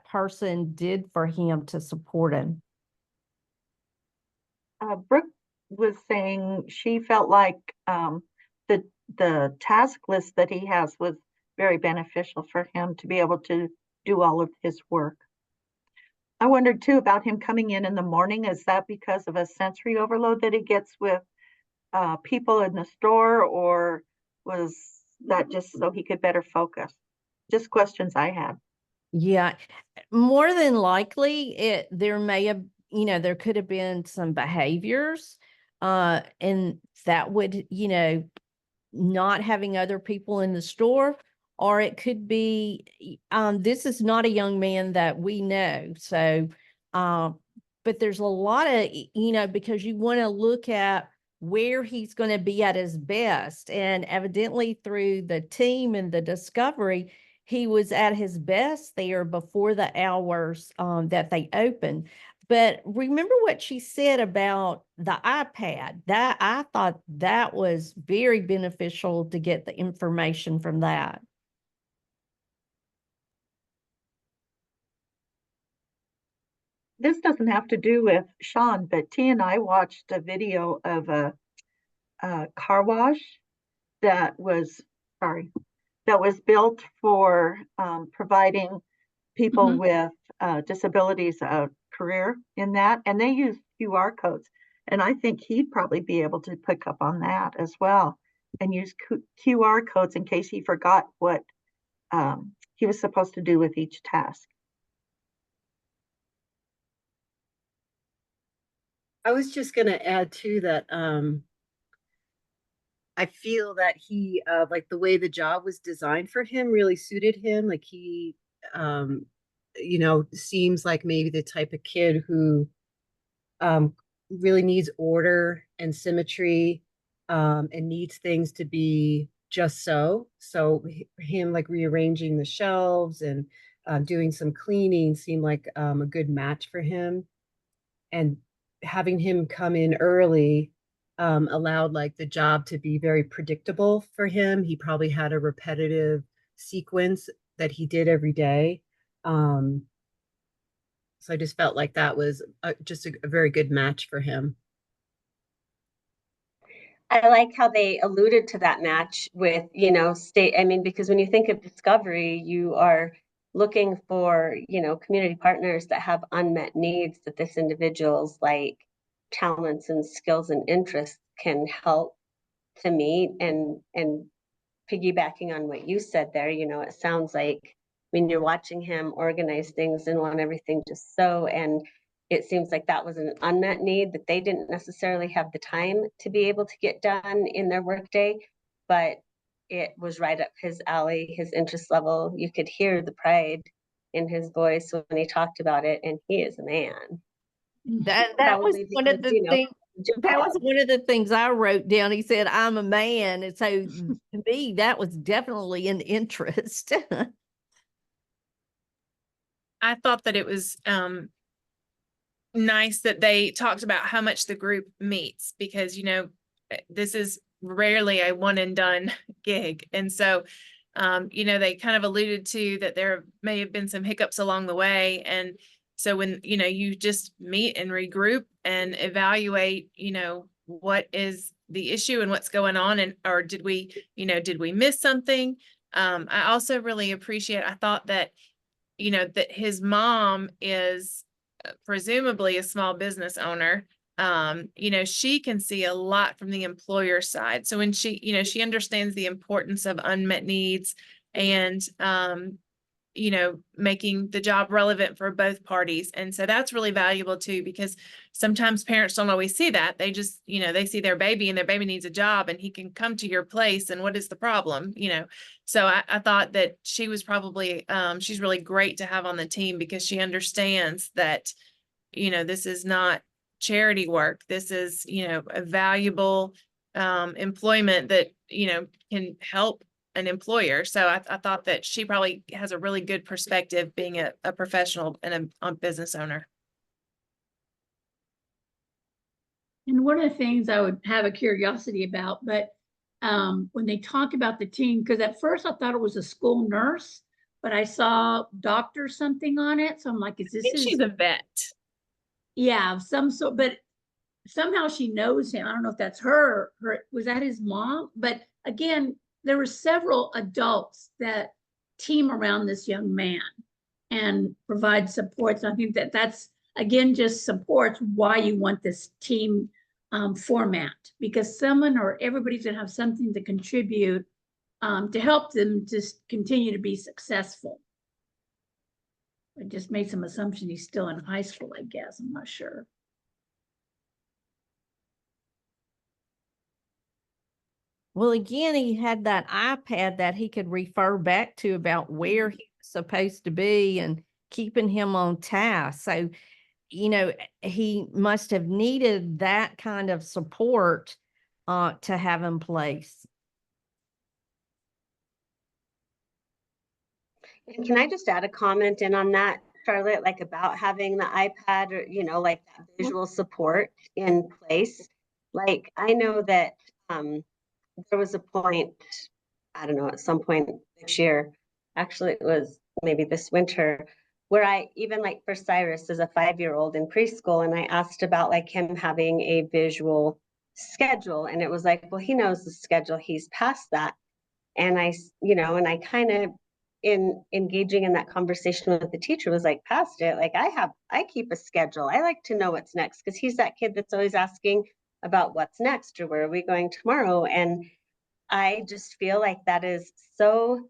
person did for him to support him. Brooke was saying she felt like the task list that he has was very beneficial for him to be able to do all of his work. I wondered too about him coming in the morning. Is that because of a sensory overload that he gets with people in the store, or was that just so he could better focus? Just questions I had. Yeah, more than likely there may have, there could have been some behaviors and that would, not having other people in the store, or it could be, this is not a young man that we know. So, but there's a lot of, because you want to look at where he's going to be at his best. And evidently through the team and the discovery, he was at his best there before the hours that they opened. But remember what she said about the iPad. That I thought that was very beneficial to get the information from that. This doesn't have to do with Sean, but T and I watched a video of a car wash that was built for providing people with disabilities a career in that, and they use QR codes. And I think he'd probably be able to pick up on that as well and use QR codes in case he forgot what he was supposed to do with each task. I was just going to add too that I feel that he like the way the job was designed for him really suited him. Like he seems like maybe the type of kid who really needs order and symmetry and needs things to be just so. So him like rearranging the shelves and doing some cleaning seemed like a good match for him. And having him come in early allowed like the job to be very predictable for him. He probably had a repetitive sequence that he did every day. So I just felt like that was just a very good match for him. I like how they alluded to that match with, I mean, because when you think of discovery, you are looking for, community partners that have unmet needs that this individual's like talents and skills and interests can help to meet. And piggybacking on what you said there, it sounds like when you're watching him organize things and want everything just so, and it seems like that was an unmet need that they didn't necessarily have the time to be able to get done in their workday, but it was right up his alley, his interest level. You could hear the pride in his voice when he talked about it, and he is a man. That was Probably one of because, the things. That was one of the things I wrote down. He said, "I'm a man," and so to me, that was definitely an interest. I thought that it was nice that they talked about how much the group meets, because this is rarely a one and done gig. And so they kind of alluded to that there may have been some hiccups along the way. And so when you just meet and regroup and evaluate what is the issue and what's going on, and or did we miss something. I also really I thought that that his mom is presumably a small business owner. She can see a lot from the employer side. So when she understands the importance of unmet needs and, making the job relevant for both parties. And so that's really valuable too, because sometimes parents don't always see that. They just, they see their baby and their baby needs a job and he can come to your place. And what is the problem? So I thought that she was probably, she's really great to have on the team, because she understands that, this is not charity work. This is, a valuable employment that, can help an employer. So I thought that she probably has a really good perspective being a professional and a business owner. And one of the things I would have a curiosity about, but when they talk about the team, because at first I thought it was a school nurse, but I saw doctor something on it. So I'm like, She's a vet. Yeah, some sort, but somehow she knows him. I don't know if that's her, was that his mom? But again, there were several adults that team around this young man and provide support. So I think that's, again, just supports why you want this team format, because someone or everybody's gonna have something to contribute to help them just continue to be successful. I just made some assumption he's still in high school, I guess. I'm not sure. Well, again, he had that iPad that he could refer back to about where he was supposed to be and keeping him on task. So, he must have needed that kind of support to have in place. And can I just add a comment in on that, Charlotte, like about having the iPad or, like that visual support in place? Like, I know that there was a point, I don't know, at some point this year, actually it was maybe this winter, where I even like for Cyrus as a 5-year-old in preschool, and I asked about like him having a visual schedule, and it was like, well, he knows the schedule, he's past that. And I kind of in engaging in that conversation with the teacher was like, past it, like I keep a schedule. I like to know what's next, because he's that kid that's always asking about what's next or where are we going tomorrow. And I just feel like that is so,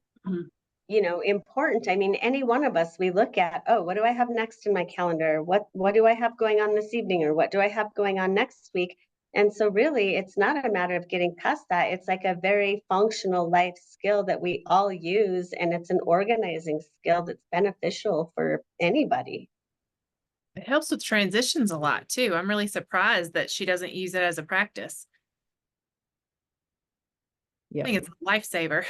important. I mean, any one of us, we look at, oh, what do I have next in my calendar? What do I have going on this evening? Or what do I have going on next week? And so really, it's not a matter of getting past that. It's like a very functional life skill that we all use. And it's an organizing skill that's beneficial for anybody. It helps with transitions a lot too. I'm really surprised that she doesn't use it as a practice. Yeah. I think it's a lifesaver.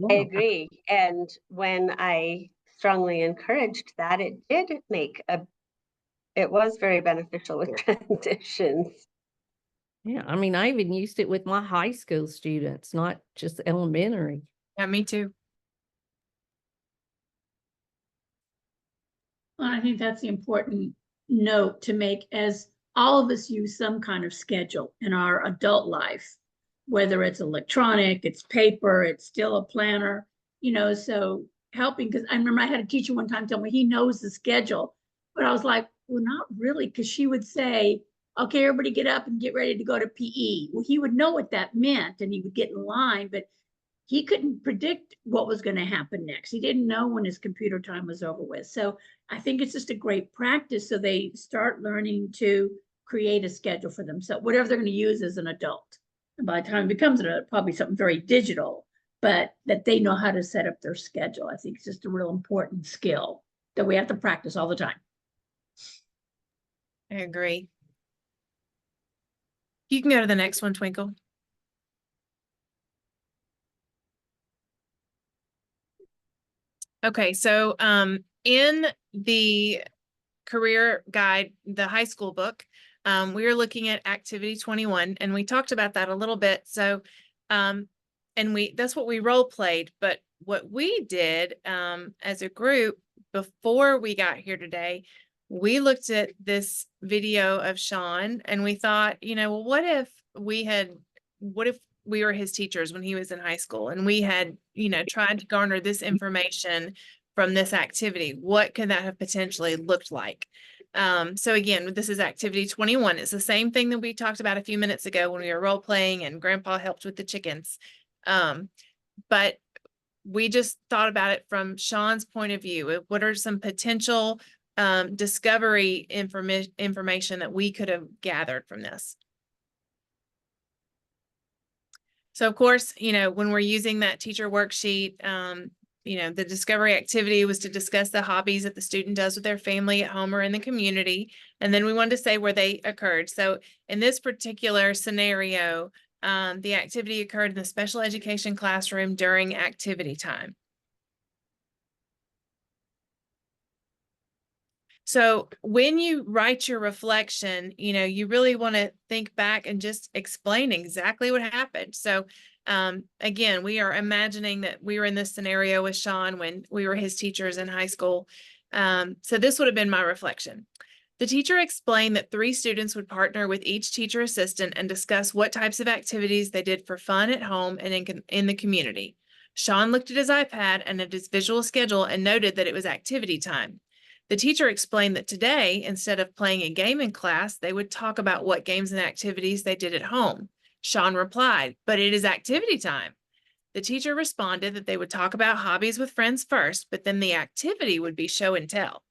I agree. And when I strongly encouraged that, it was very beneficial with transitions. Yeah, I mean, I even used it with my high school students, not just elementary. Yeah, me too. Well, I think that's the important note to make, as all of us use some kind of schedule in our adult life, whether it's electronic, it's paper, it's still a planner, so helping, because I remember I had a teacher one time tell me he knows the schedule, but I was like, well, not really, because she would say, okay, everybody get up and get ready to go to PE. Well, he would know what that meant and he would get in line, but he couldn't predict what was going to happen next. He didn't know when his computer time was over with. So I think it's just a great practice. So they start learning to create a schedule for themselves, whatever they're going to use as an adult. And by the time it becomes probably something very digital, but that they know how to set up their schedule. I think it's just a real important skill that we have to practice all the time. I agree. You can go to the next one, Twinkle. Okay, so in the career guide, the high school book, we are looking at activity 21, and we talked about that a little bit. So, and that's what we role played, but what we did as a group before we got here today, we looked at this video of Sean and we thought, well, what if we were his teachers when he was in high school and we had, tried to garner this information from this activity? What could that have potentially looked like? So again, this is activity 21. It's the same thing that we talked about a few minutes ago when we were role playing and Grandpa helped with the chickens. But we just thought about it from Sean's point of view. What are some potential discovery information that we could have gathered from this? So of course, when we're using that teacher worksheet, the discovery activity was to discuss the hobbies that the student does with their family at home or in the community. And then we wanted to say where they occurred. So in this particular scenario, the activity occurred in the special education classroom during activity time. So when you write your reflection, you really want to think back and just explain exactly what happened. So again, we are imagining that we were in this scenario with Sean when we were his teachers in high school. So this would have been my reflection. The teacher explained that 3 students would partner with each teacher assistant and discuss what types of activities they did for fun at home and in the community. Sean looked at his iPad and at his visual schedule and noted that it was activity time. The teacher explained that today, instead of playing a game in class, they would talk about what games and activities they did at home. Sean replied, "But it is activity time." The teacher responded that they would talk about hobbies with friends first, but then the activity would be show and tell.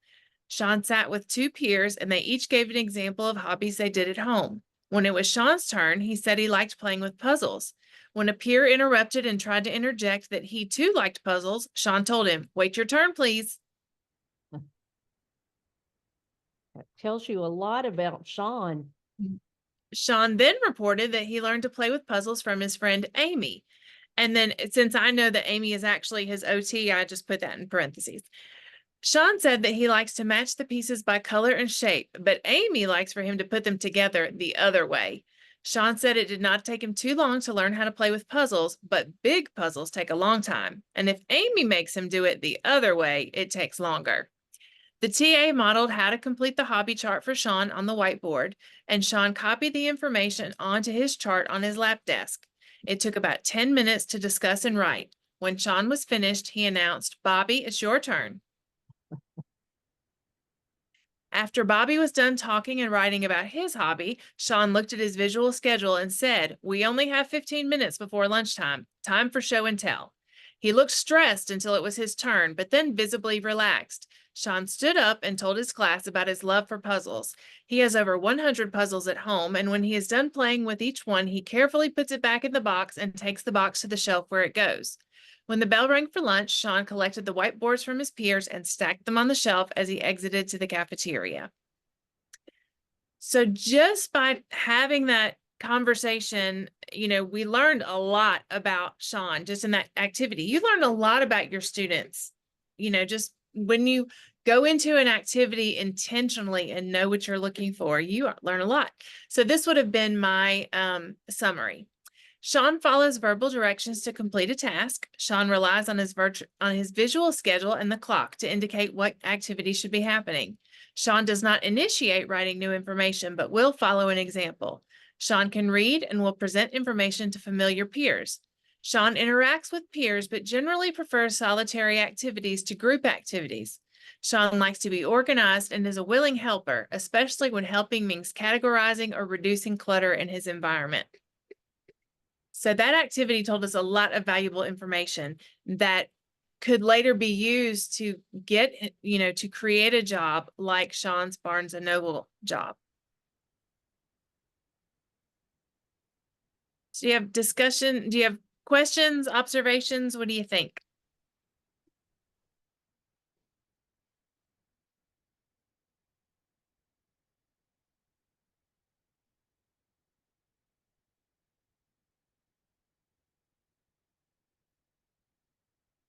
Sean sat with 2 peers and they each gave an example of hobbies they did at home. When it was Sean's turn, he said he liked playing with puzzles. When a peer interrupted and tried to interject that he too liked puzzles, Sean told him, "Wait your turn, please." That tells you a lot about Sean. Sean then reported that he learned to play with puzzles from his friend Amy. And then since I know that Amy is actually his OT, I just put that in parentheses. Sean said that he likes to match the pieces by color and shape, but Amy likes for him to put them together the other way. Sean said it did not take him too long to learn how to play with puzzles, but big puzzles take a long time. And if Amy makes him do it the other way, it takes longer. The TA modeled how to complete the hobby chart for Sean on the whiteboard, and Sean copied the information onto his chart on his lap desk. It took about 10 minutes to discuss and write. When Sean was finished, he announced, "Bobby, it's your turn." After Bobby was done talking and writing about his hobby, Sean looked at his visual schedule and said, "We only have 15 minutes before lunchtime. Time for show and tell." He looked stressed until it was his turn, but then visibly relaxed. Sean stood up and told his class about his love for puzzles. He has over 100 puzzles at home, and when he is done playing with each one, he carefully puts it back in the box and takes the box to the shelf where it goes. When the bell rang for lunch, Sean collected the whiteboards from his peers and stacked them on the shelf as he exited to the cafeteria. So just by having that conversation, we learned a lot about Sean just in that activity. You learned a lot about your students, just when you go into an activity intentionally and know what you're looking for, you learn a lot. So this would have been my summary. Sean follows verbal directions to complete a task. Sean relies on his visual schedule and the clock to indicate what activity should be happening. Sean does not initiate writing new information, but will follow an example. Sean can read and will present information to familiar peers. Sean interacts with peers, but generally prefers solitary activities to group activities. Sean likes to be organized and is a willing helper, especially when helping means categorizing or reducing clutter in his environment. So that activity told us a lot of valuable information that could later be used to get, to create a job like Sean's Barnes & Noble job. So do you have discussion? Do you have questions, observations? What do you think?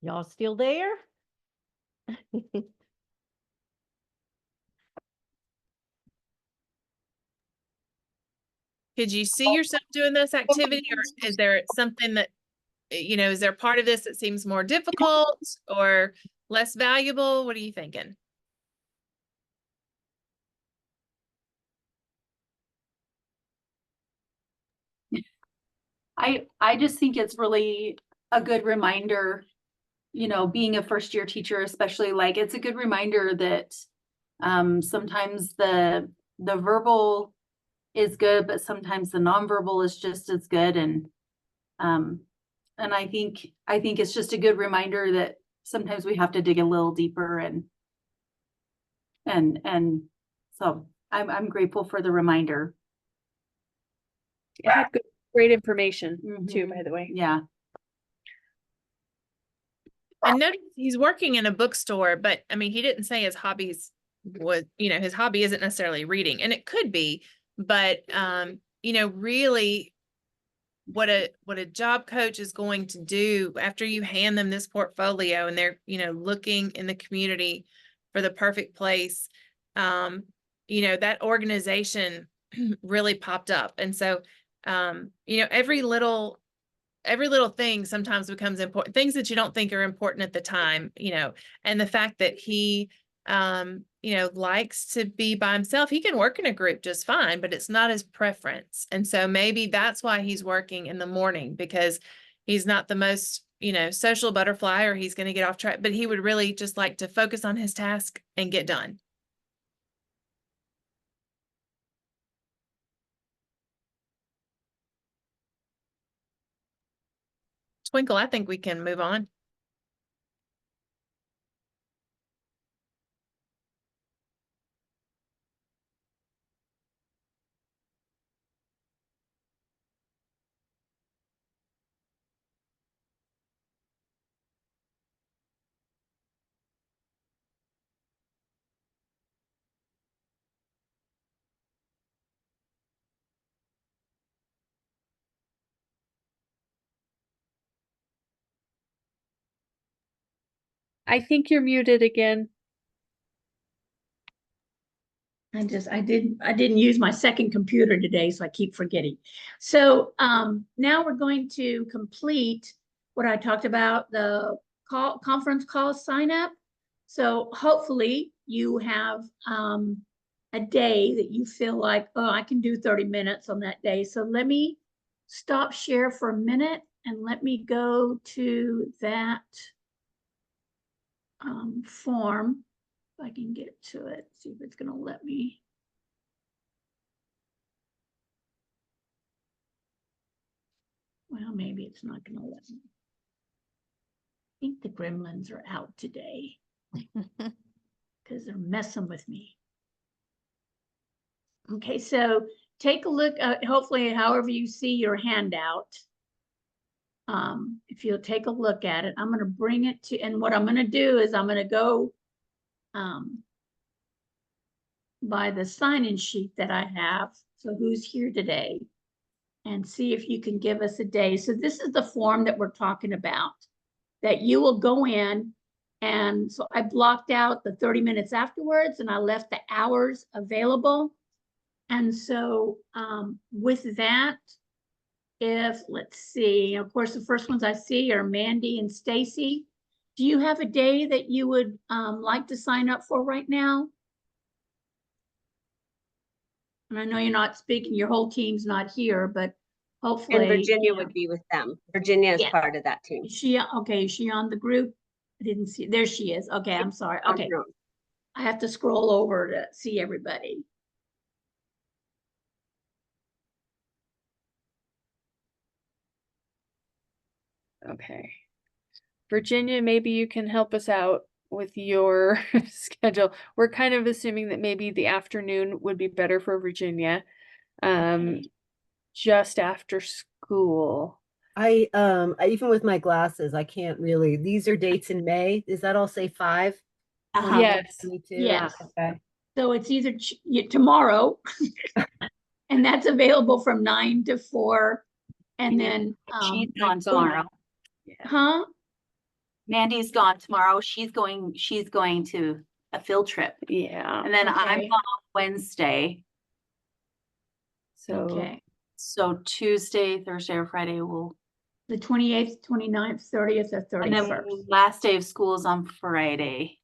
Y'all still there? Could you see yourself doing this activity, or is there something that, is there part of this that seems more difficult or less valuable? What are you thinking? I just think it's really a good reminder, being a first year teacher, especially, like, it's a good reminder that sometimes the verbal is good, but sometimes the nonverbal is just as good. And I think it's just a good reminder that sometimes we have to dig a little deeper, and so I'm grateful for the reminder. It had great information too, by the way. Yeah. And notice he's working in a bookstore, but I mean, he didn't say his hobbies was, his hobby isn't necessarily reading, and it could be, but really what a job coach is going to do after you hand them this portfolio and they're, looking in the community for the perfect place, that organization really popped up. And so, every little thing sometimes becomes important, things that you don't think are important at the time, and the fact that he, likes to be by himself. He can work in a group just fine, but it's not his preference. And so maybe that's why he's working in the morning, because he's not the most, social butterfly, or he's going to get off track, but he would really just like to focus on his task and get done. Twinkle, I think we can move on. I think you're muted again. I didn't use my second computer today, so I keep forgetting. So now we're going to complete what I talked about, the conference call sign up. So hopefully you have a day that you feel like, oh, I can do 30 minutes on that day. So let me stop share for a minute and let me go to that form. If I can get to it, see if it's going to let me. Well, maybe it's not going to let me. I think the gremlins are out today because they're messing with me. Okay, so take a look at, hopefully, however you see your handout. If you'll take a look at it, I'm going to bring it to, and what I'm going to do is I'm going to go by the sign-in sheet that I have. So who's here today? and see if you can give us a day. So this is the form that we're talking about, that you will go in. And so I blocked out the 30 minutes afterwards and I left the hours available. And so with that, let's see, of course, the first ones I see are Mandy and Stacy. Do you have a day that you would like to sign up for right now? And I know you're not speaking, your whole team's not here, but hopefully. And Virginia would be with them. Virginia is Yeah. part of that team. Is she on the group? I didn't see, there she is. Okay, I'm sorry. On Okay. her own. I have to scroll over to see everybody. Okay. Virginia, maybe you can help us out with your schedule. We're kind of assuming that maybe the afternoon would be better for Virginia. Just after school. I even with my glasses, I can't really. These are dates in May. Does that all say 5? Yes. 22? Yes. Okay. So it's either tomorrow, and that's available from 9 to 4. And then She's gone tomorrow. Huh? Mandy's gone tomorrow. She's going to a field trip. Yeah. And then I'm Okay. gone Wednesday. Okay. So Tuesday, Thursday, or Friday will. The 28th, 29th, 30th, or 31st. And then last day of school is on Friday.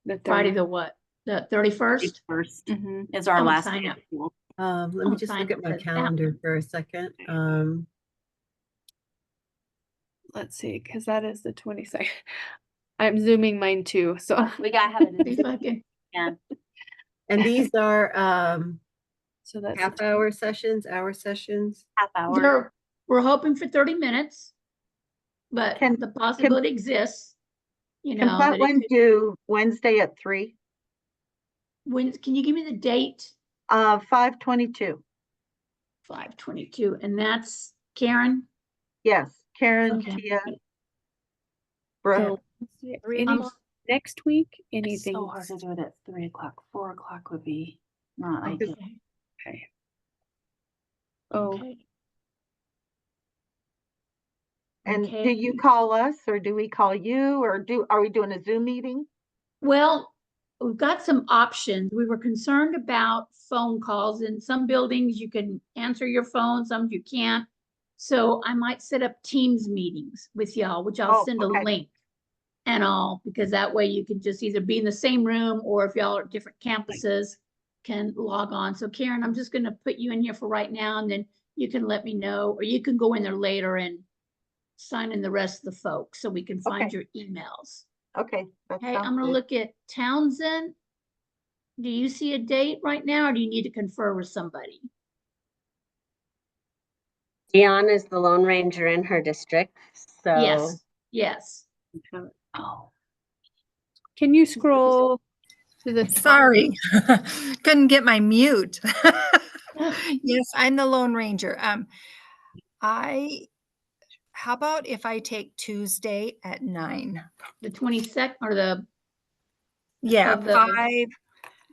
The Friday the what? The 31st? 31st is our Don't last sign day up. of school. Let me Don't just sign look at up my for that calendar one. for a second. Let's see, because that is the 22nd. I'm zooming mine too. So We gotta have it. See if I can- Yeah. And these are so that's hour sessions. Half hour. We're hoping for 30 minutes, but Can- the possibility exists. You Can know, that that it one could- do Wednesday at 3? can you give me the date? 5/22. 5/22, and that's Karen. Yes, Karen, Okay. Tia, Brooke. so Three next week, It's anything. so hard to do it at 3 o'clock. 4 o'clock would be not ideal. Okay. Okay. Oh, Okay. And Okay. do you call us or do we call you or are we doing a Zoom meeting? Well, we've got some options. We were concerned about phone calls. In some buildings, you can answer your phone, some you can't. So I might set up Teams meetings with y'all, which I'll Oh, send okay. a link and all, because that way you can just either be in the same room or if y'all are at different campuses, can log on. So Karen, I'm just gonna put you in here for right now, and then you can let me know, or you can go in there later and sign in the rest of the folks so we can find Okay. your emails. Okay. That Okay, sounds I'm gonna good. look at Townsend. Do you see a date right now, or do you need to confer with somebody? Dion is the Lone Ranger in her district, so. Yes, yes. Oh. can you scroll to the top? Sorry, couldn't get my mute. Yes, I'm the Lone Ranger. How about if I take Tuesday at 9? The 22nd or the Yeah, Of the- 5.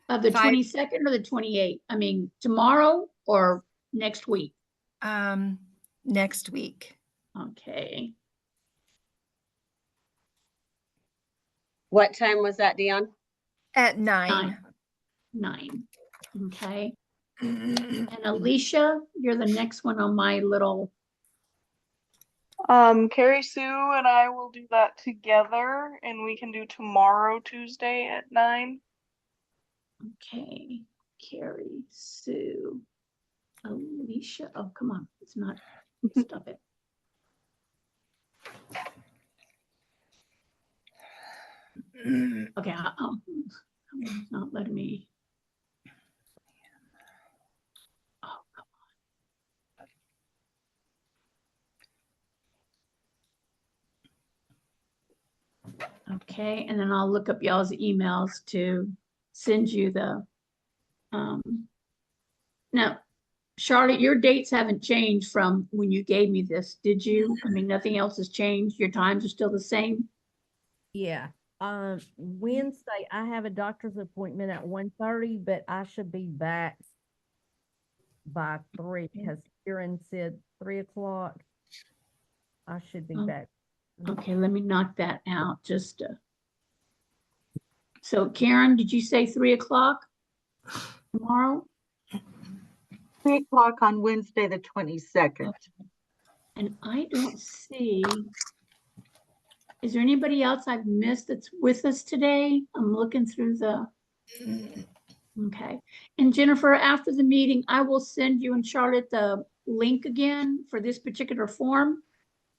of the 5. 22nd or the 28th? I mean, tomorrow or next week? Next week. Okay. What time was that, Dion? At 9. 9. Okay. And Alicia, you're the next one on my little, Carrie Sue and I will do that together, and we can do tomorrow, Tuesday at 9. okay, Carrie, Sue, Alicia. Oh, come on, it's not, stop it. Okay, it's not letting me. Oh, come on. Okay, and then I'll look up y'all's emails to send you the, now, Charlotte, your dates haven't changed from when you gave me this, did you? I mean, nothing else has changed. Your times are still the same? Yeah. Wednesday, I have a doctor's appointment at 1:30, but I should be back by 3, because Karen said 3 o'clock. I should be Oh. back. Okay, let me knock that out, just, so Karen, did you say 3 o'clock tomorrow? 3 o'clock on Wednesday, the 22nd. And I don't see, is there anybody else I've missed that's with us today? I'm looking through the, okay. And Jennifer, after the meeting, I will send you and Charlotte the link again for this particular form.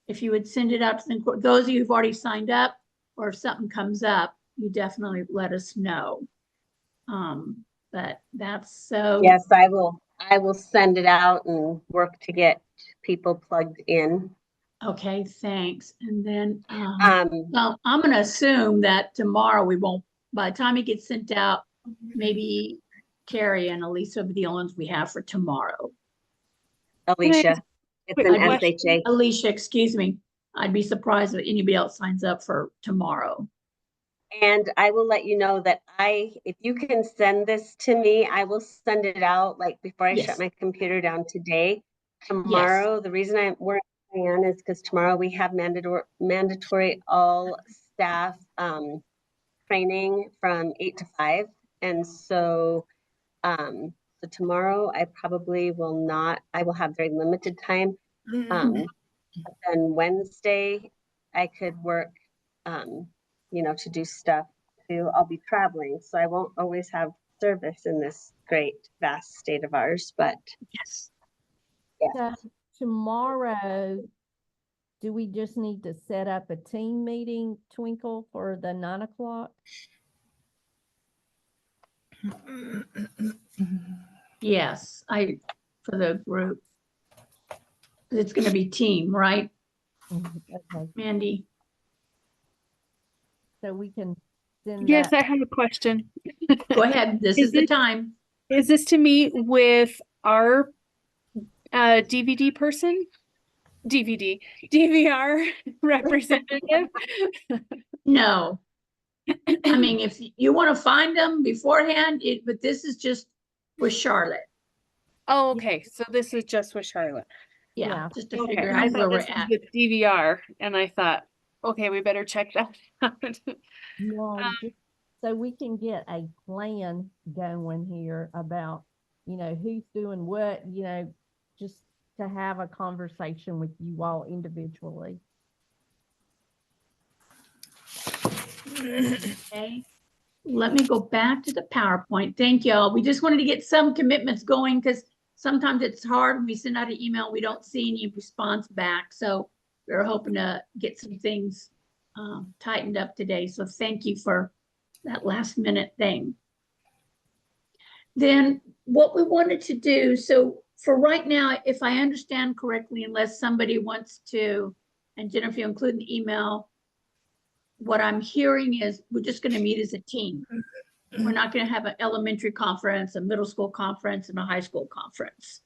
If you would send it out to those of you who've already signed up, or if something comes up, you definitely let us know. But that's so. Yes, I will send it out and work to get people plugged in. Okay, thanks. And then, Um, well, I'm gonna assume that tomorrow we won't, by the time it gets sent out, maybe Carrie and Elisa will be the only ones we have for tomorrow. Alicia, it's an SHA. Alicia, excuse me. I'd be surprised if anybody else signs up for tomorrow. And I will let you know that if you can send this to me, I will send it out like before I shut my computer down today. Tomorrow, the reason we're on is because tomorrow we have mandatory all staff training from 8 to 5. And so, so tomorrow I probably will not, I will have very limited time. But then Wednesday I could work, you know, to do stuff too. I'll be traveling, so I won't always have service in this great vast state of ours, but yes. So tomorrow, do we just need to set up a team meeting, Twinkle, for the 9 o'clock? Yes, for the group. It's gonna be team, right? Okay. Mandy? So we can send Yes, that. I have a question. Go ahead, this is the time. Is this to meet with our DVD person? DVR representative? No. I mean, if you want to find them beforehand, but this is just with Charlotte. Oh, okay. So this is just with Charlotte. Yeah, just to Okay, figure I out where thought we're this was at. with DVR, and I thought, okay, we better check that out. No, so we can get a plan going here about, you know, who's doing what, you know, just to have a conversation with you all individually. Okay. Let me go back to the PowerPoint. Thank y'all. We just wanted to get some commitments going because sometimes it's hard when we send out an email, we don't see any response back. So we're hoping to get some things tightened up today. So thank you for that last minute thing. Then what we wanted to do, so for right now, if I understand correctly, unless somebody wants to, and Jennifer, you include the email, what I'm hearing is we're just going to meet as a team. We're not going to have an elementary conference, a middle school conference, and a high school conference.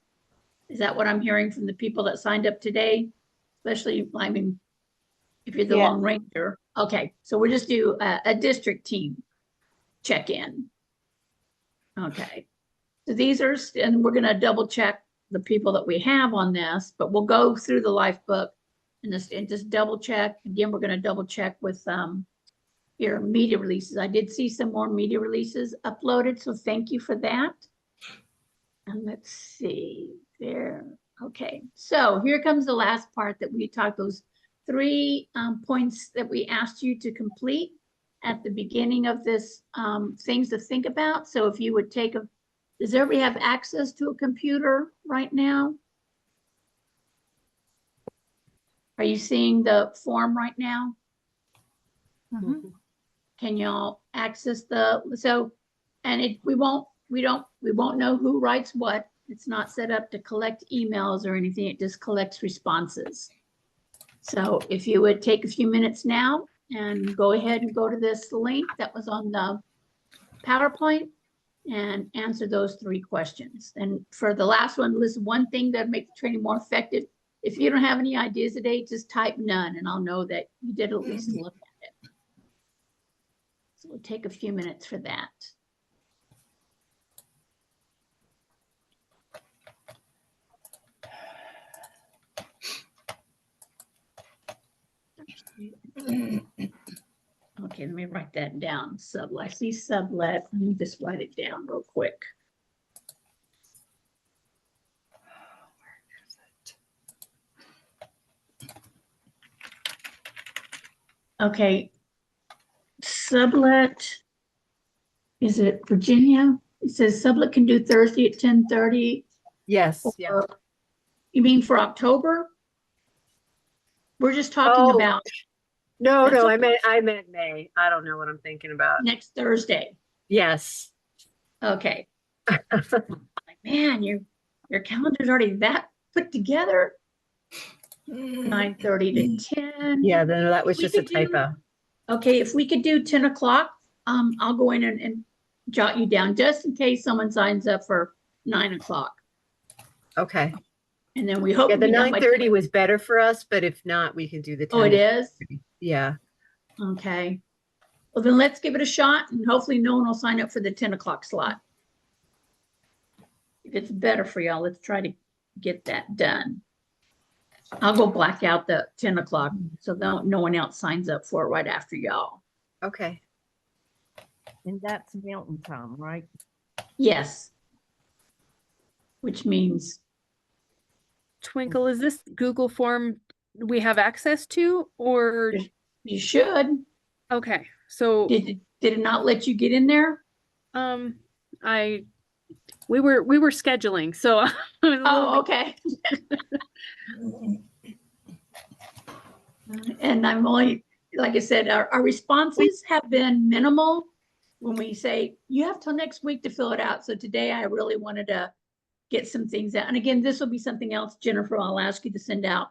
Is that what I'm hearing from the people that signed up today? Especially, I mean, if you're the Lone Ranger. Okay, so we'll just do a district team check-in. Okay, so these are, and we're going to double check the people that we have on this, but we'll go through the life book and just double check. Again, we're going to double check with your media releases. I did see some more media releases uploaded, so thank you for that. And let's see there. Okay, so here comes the last part that we talked, those 3 points that we asked you to complete at the beginning of this, things to think about. So if you would take does everybody have access to a computer right now? Are you seeing the form right now? Mm-hmm. Can y'all access and we won't know who writes what. It's not set up to collect emails or anything. It just collects responses. So if you would take a few minutes now and go ahead and go to this link that was on the PowerPoint and answer those 3 questions. And for the last one, listen, one thing that makes the training more effective, if you don't have any ideas today, just type none and I'll know that you did at least look at it. So we'll take a few minutes for that. Okay, let me write that down. Sublet. I see sublet. Let me just write it down real quick. Okay. Sublet. Is it Virginia? It says sublet can do Thursday at 10:30. Yes, yeah. You mean for October? We're just talking Oh, about no, That's no, okay. I meant May. I don't know what I'm thinking about. next Thursday. Yes. Okay. Like, man, your calendar's already that put together. 9:30 to 10. Yeah, then that was We just a could do- typo. Okay, if we could do 10 o'clock, I'll go in and jot you down just in case someone signs up for 9 o'clock. Okay. And then we hope Yeah, to the be done by 9:30 was better for us, but if not, we can do the 10. Oh, it is? Yeah. Okay. Well, then let's give it a shot and hopefully no one will sign up for the 10 o'clock slot. If it's better for y'all, let's try to get that done. I'll go black out the 10 o'clock so no one else signs up for it right after y'all. Okay. And that's Mountain Time, right? Yes. Which means Twinkle, is this Google form we have access to, or you should. okay, so Did it not let you get in there? we were scheduling, so I was a little Oh, okay. And I'm only, like I said, our responses have been minimal when we say, you have till next week to fill it out. So today I really wanted to get some things out. And again, this will be something else, Jennifer, I'll ask you to send out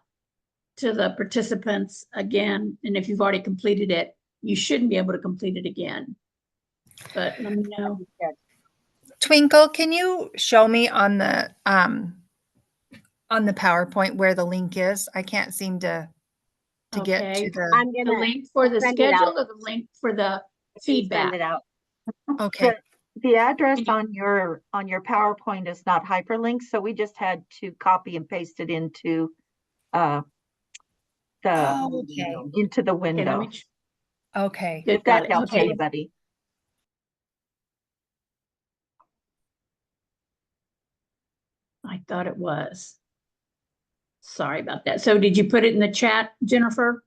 to the participants again. And if you've already completed it, you shouldn't be able to complete it again. But let me know. Twinkle, can you show me on the PowerPoint where the link is? I can't seem to get Okay. to the. I'm The gonna link for the send it schedule out. or the link for the Send feedback? it out. Okay. The address on your PowerPoint is not hyperlinked, so we just had to copy and paste it into Oh, into the Okay, let window. me. Okay. If Got that it. helps Okay. anybody. I thought it was. Sorry about that. So did you put it in the chat, Jennifer?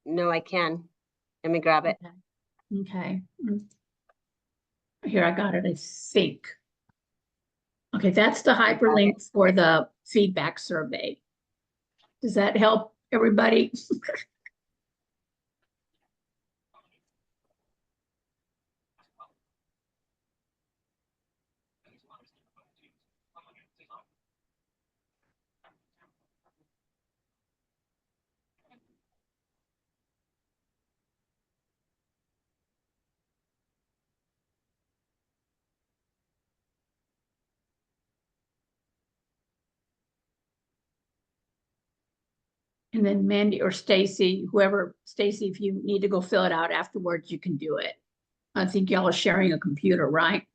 No, I can. Let me grab it. Okay. Here, I got it, I think. Okay, that's the hyperlink for the feedback survey. Does that help everybody? And then Mandy or Stacy, whoever, Stacy, if you need to go fill it out afterwards, you can do it. I think y'all are sharing a computer, right?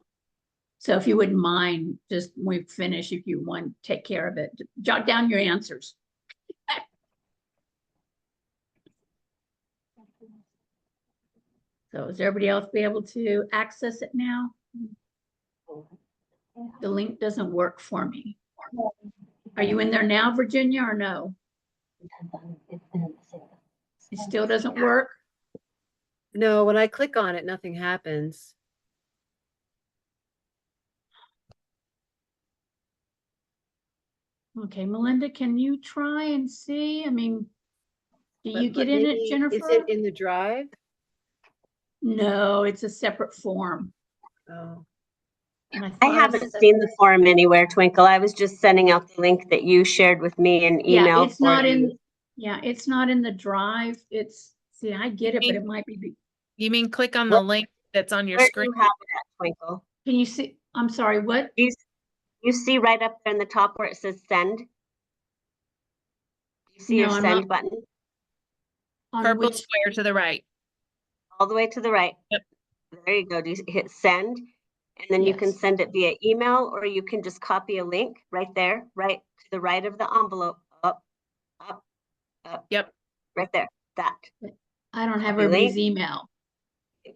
So if you wouldn't mind, just when we finish, if you want, take care of it, jot down your answers. So is everybody else be able to access it now? The link doesn't work for me. Are you in there now, Virginia, or no? It still doesn't work? No, when I click on it, nothing happens. Okay, Melinda, can you try and see? I mean, do you But get in it, maybe- Jennifer? Is it in the drive? No, it's a separate form. Oh. And I thought haven't said- seen the form anywhere, Twinkle. I was just sending out the link that you shared with me in Yeah, email. it's for not you. in, yeah, it's not in the drive. It's, see, I get it, but it might be, You mean click on the link that's on your Where do screen? you have it at, Twinkle? can you see, I'm sorry, what? You see right up there in the top where it says send? You see your No, I'm send not- button? On Purple which, square to the right. All the way to the right. Yep. There you go. Do you hit send? And then you can Yes. send it via email, or you can just copy a link right there, right to the right of the envelope, up, Yep. Right there, that. I don't have Copy everybody's link. email.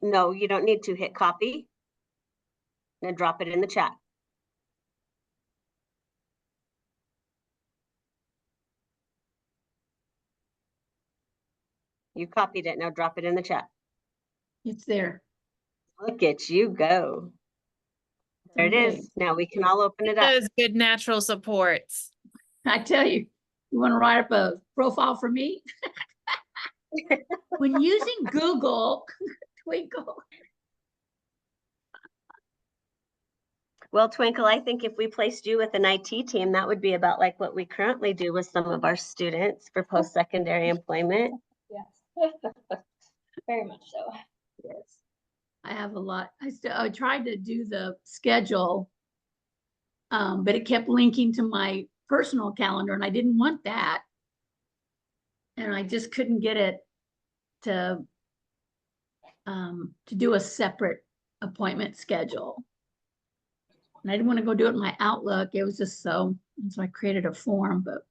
No, you don't need to hit copy. And drop it in the chat. You copied it, now drop it in the chat. It's there. Look at you go. There it Okay. is. Now we can all open it up. Those good natural supports. I tell you, you want to write up a profile for me? When using Google, Twinkle. Well, Twinkle, I think if we placed you with an IT team, that would be about like what we currently do with some of our students for post-secondary employment. Yes. Very much so. Yes. I have a lot. I tried to do the schedule, but it kept linking to my personal calendar and I didn't want that. And I just couldn't get it to do a separate appointment schedule. And I didn't want to go do it in my Outlook. It was just so I created a form, but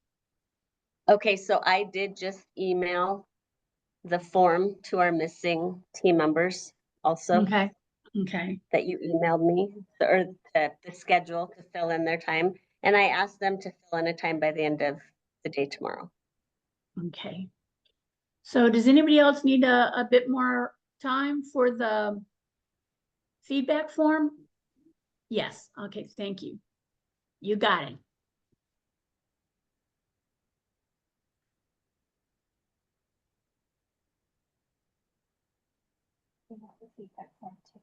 Okay, so I did just email the form to our missing team members also. okay. Okay. That you emailed me, or the schedule to fill in their time. And I asked them to fill in a time by the end of the day tomorrow. Okay. So does anybody else need a bit more time for the feedback form? Yes. Okay. Thank you. You got it. We have the feedback form too.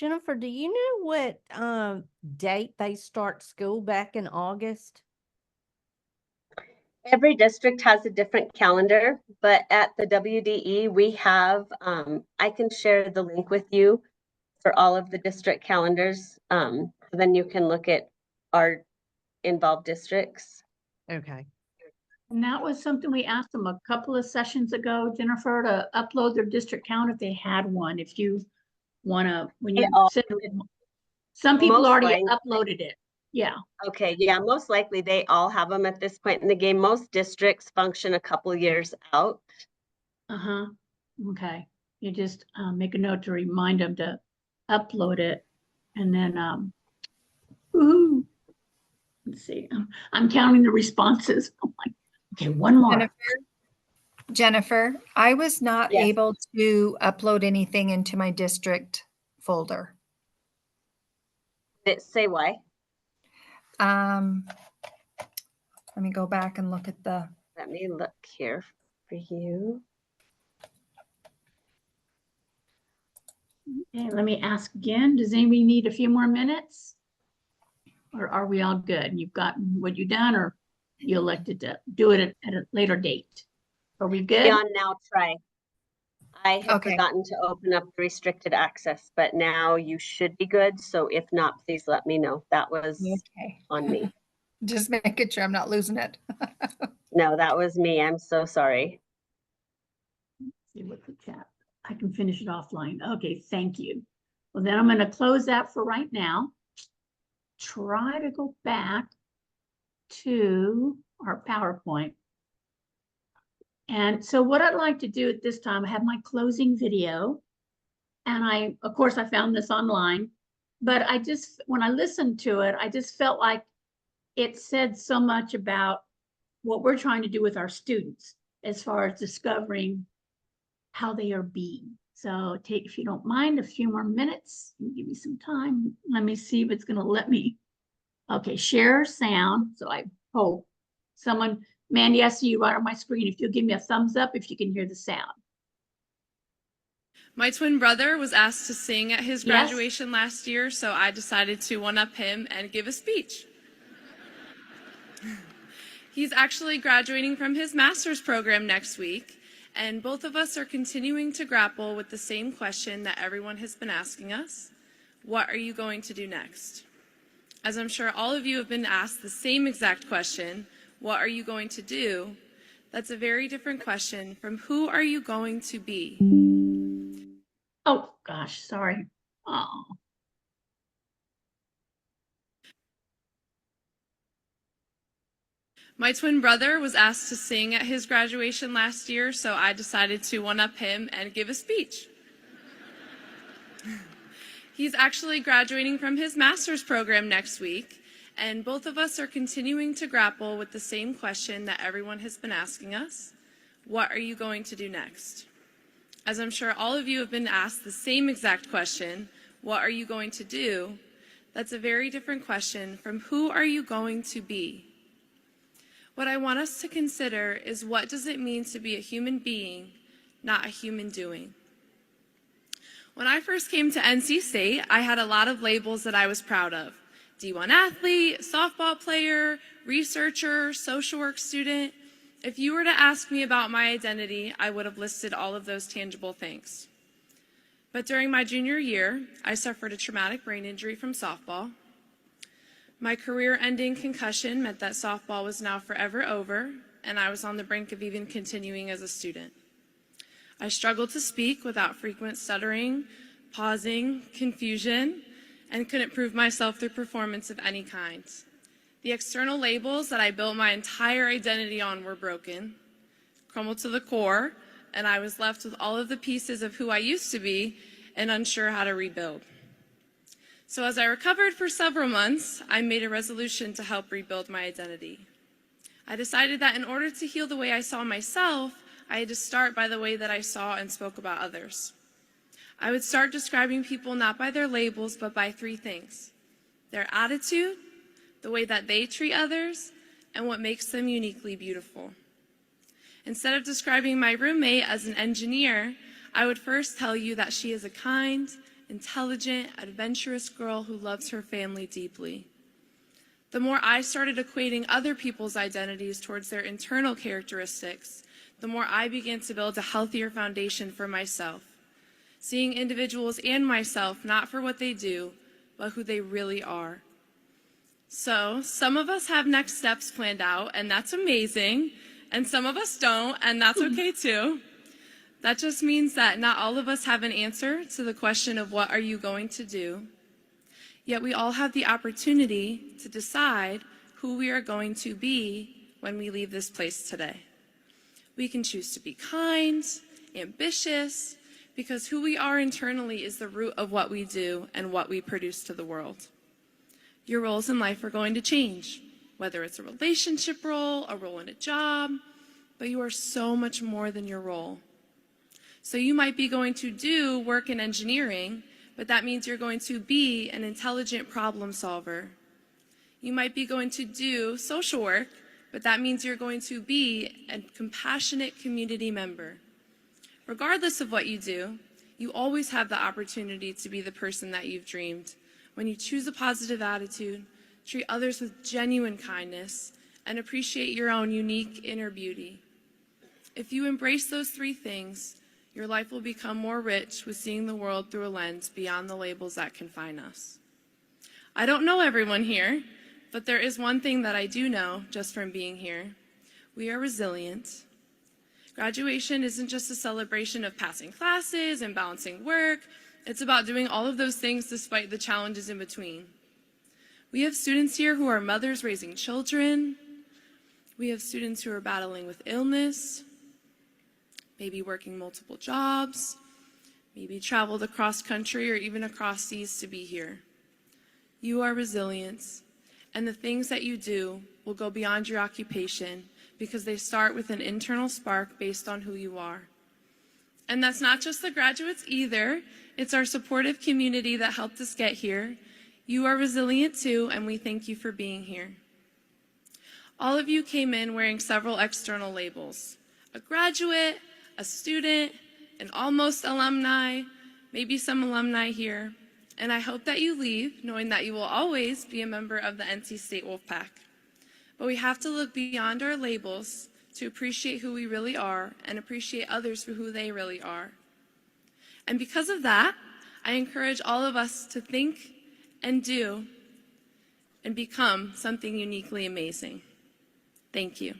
Jennifer, do you know what date they start school back in August? Every district has a different calendar, but at the WDE, we have, I can share the link with you for all of the district calendars. Then you can look at our involved districts. Okay. And that was something we asked them a couple of sessions ago, Jennifer, to upload their district count if they had one. If you wanna, when you send, some people Most already likely- uploaded it. Yeah. Okay, yeah, most likely they all have them at this point in the game. Most districts function a couple years out. Uh-huh. Okay. You just make a note to remind them to upload it. And then, woohoo. Let's see. I'm counting the responses. Oh my, okay, one more. Jennifer, I was not Yes. able to upload anything into my district folder. Say why? Let me go back and look at the. Let me look here for you. Okay, let me ask again. Does anybody need a few more minutes? Or are we all good? You've gotten what you done, or you elected to do it at a later date? Are we good? Beyond now, try. I have Okay. forgotten to open up the restricted access, but now you should be good. So if not, please let me know. That was Okay. on me. Just making sure I'm not losing it. No, that was me. I'm so sorry. See what's the chat. I can finish it offline. Okay, thank you. Well, then I'm going to close that for right now. Try to go back to our PowerPoint. And so what I'd like to do at this time, I have my closing video. And of course, I found this online, but when I listened to it, I just felt like it said so much about what we're trying to do with our students as far as discovering how they are being. So if you don't mind, a few more minutes, give me some time. Let me see if it's going to let me. Okay, share sound. So I hope someone, Mandy, I see you right on my screen. If you'll give me a thumbs up if you can hear the sound. My twin brother was asked to sing at his Yes? graduation last year, so I decided to one-up him and give a speech. He's actually graduating from his master's program next week, and both of us are continuing to grapple with the same question that everyone has been asking us: what are you going to do next? As I'm sure all of you have been asked the same exact question, what are you going to do? That's a very different question from who are you going to be? Oh, gosh, sorry. Oh. My twin brother was asked to sing at his graduation last year, so I decided to one-up him and give a speech. He's actually graduating from his master's program next week, and both of us are continuing to grapple with the same question that everyone has been asking us: what are you going to do next? As I'm sure all of you have been asked the same exact question, what are you going to do? That's a very different question from who are you going to be? What I want us to consider is, what does it mean to be a human being, not a human doing? When I first came to NC State, I had a lot of labels that I was proud of: D1 athlete, softball player, researcher, social work student. If you were to ask me about my identity, I would have listed all of those tangible things. But during my junior year, I suffered a traumatic brain injury from softball. My career-ending concussion meant that softball was now forever over, and I was on the brink of even continuing as a student. I struggled to speak without frequent stuttering, pausing, confusion, and couldn't prove myself through performance of any kind. The external labels that I built my entire identity on were broken, crumbled to the core, and I was left with all of the pieces of who I used to be and unsure how to rebuild. So as I recovered for several months, I made a resolution to help rebuild my identity. I decided that in order to heal the way I saw myself, I had to start by the way that I saw and spoke about others. I would start describing people not by their labels, but by three things: their attitude, the way that they treat others, and what makes them uniquely beautiful. Instead of describing my roommate as an engineer, I would first tell you that she is a kind, intelligent, adventurous girl who loves her family deeply. The more I started equating other people's identities towards their internal characteristics, the more I began to build a healthier foundation for myself, seeing individuals and myself not for what they do, but who they really are. So, some of us have next steps planned out, and that's amazing, and some of us don't, and that's okay too. That just means that not all of us have an answer to the question of what are you going to do, yet we all have the opportunity to decide who we are going to be when we leave this place today. We can choose to be kind, ambitious, because who we are internally is the root of what we do and what we produce to the world. Your roles in life are going to change, whether it's a relationship role, a role in a job, but you are so much more than your role. So you might be going to do work in engineering, but that means you're going to be an intelligent problem solver. You might be going to do social work, but that means you're going to be a compassionate community member. Regardless of what you do, you always have the opportunity to be the person that you've dreamed when you choose a positive attitude, treat others with genuine kindness, and appreciate your own unique inner beauty. If you embrace those three things, your life will become more rich with seeing the world through a lens beyond the labels that confine us. I don't know everyone here, but there is one thing that I do know just from being here. We are resilient. Graduation isn't just a celebration of passing classes and balancing work. It's about doing all of those things despite the challenges in between. We have students here who are mothers raising children. We have students who are battling with illness, maybe working multiple jobs, maybe traveled across country or even across seas to be here. You are resilient, and the things that you do will go beyond your occupation because they start with an internal spark based on who you are. And that's not just the graduates either. It's our supportive community that helped us get here. You are resilient too, and we thank you for being here. All of you came in wearing several external labels: a graduate, a student, an almost alumni, maybe some alumni here. And I hope that you leave knowing that you will always be a member of the NC State Wolfpack. But we have to look beyond our labels to appreciate who we really are and appreciate others for who they really are. And because of that, I encourage all of us to think and do and become something uniquely amazing. Thank you.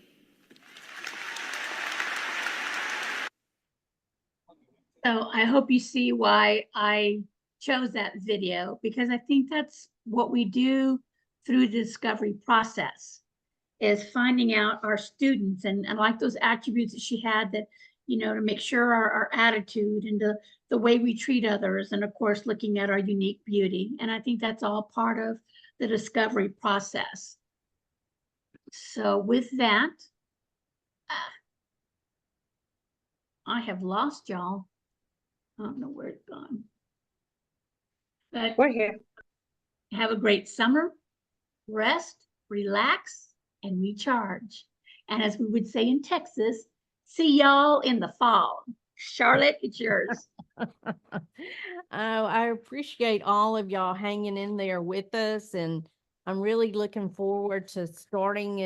So I hope you see why I chose that video, because I think that's what we do through the discovery process, is finding out our students and like those attributes that she had, that, you know, to make sure our attitude and the way we treat others, and of course, looking at our unique beauty. And I think that's all part of the discovery process. So with that, I have lost y'all. I don't know where it's gone. But we're here. Have a great summer. Rest, relax, and recharge. And as we would say in Texas, see y'all in the fall. Charlotte, it's yours. I appreciate all of y'all hanging in there with us, and I'm really looking forward to starting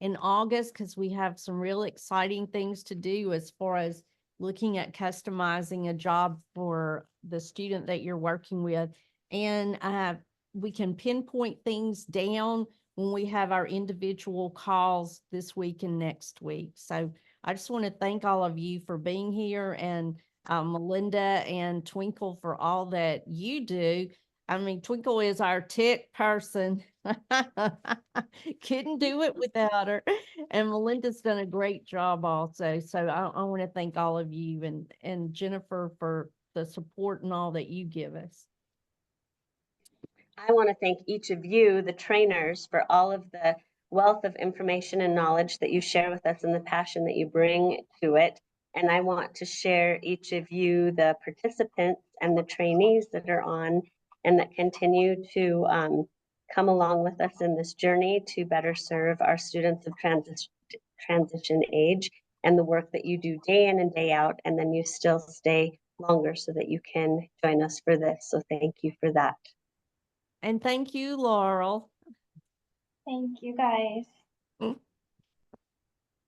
in August, because we have some real exciting things to do as far as looking at customizing a job for the student that you're working with. And we can pinpoint things down when we have our individual calls this week and next week. So I just want to thank all of you for being here, and Melinda and Twinkle for all that you do. I mean, Twinkle is our tech person. Couldn't do it without her. And Melinda's done a great job also. So I want to thank all of you, and Jennifer for the support and all that you give us. I want to thank each of you, the trainers, for all of the wealth of information and knowledge that you share with us and the passion that you bring to it. And I want to share each of you, the participants and the trainees that are on and that continue to come along with us in this journey to better serve our students of transition age, and the work that you do day in and day out, and then you still stay longer so that you can join us for this. So thank you for that. And thank you, Laurel. Thank you, guys.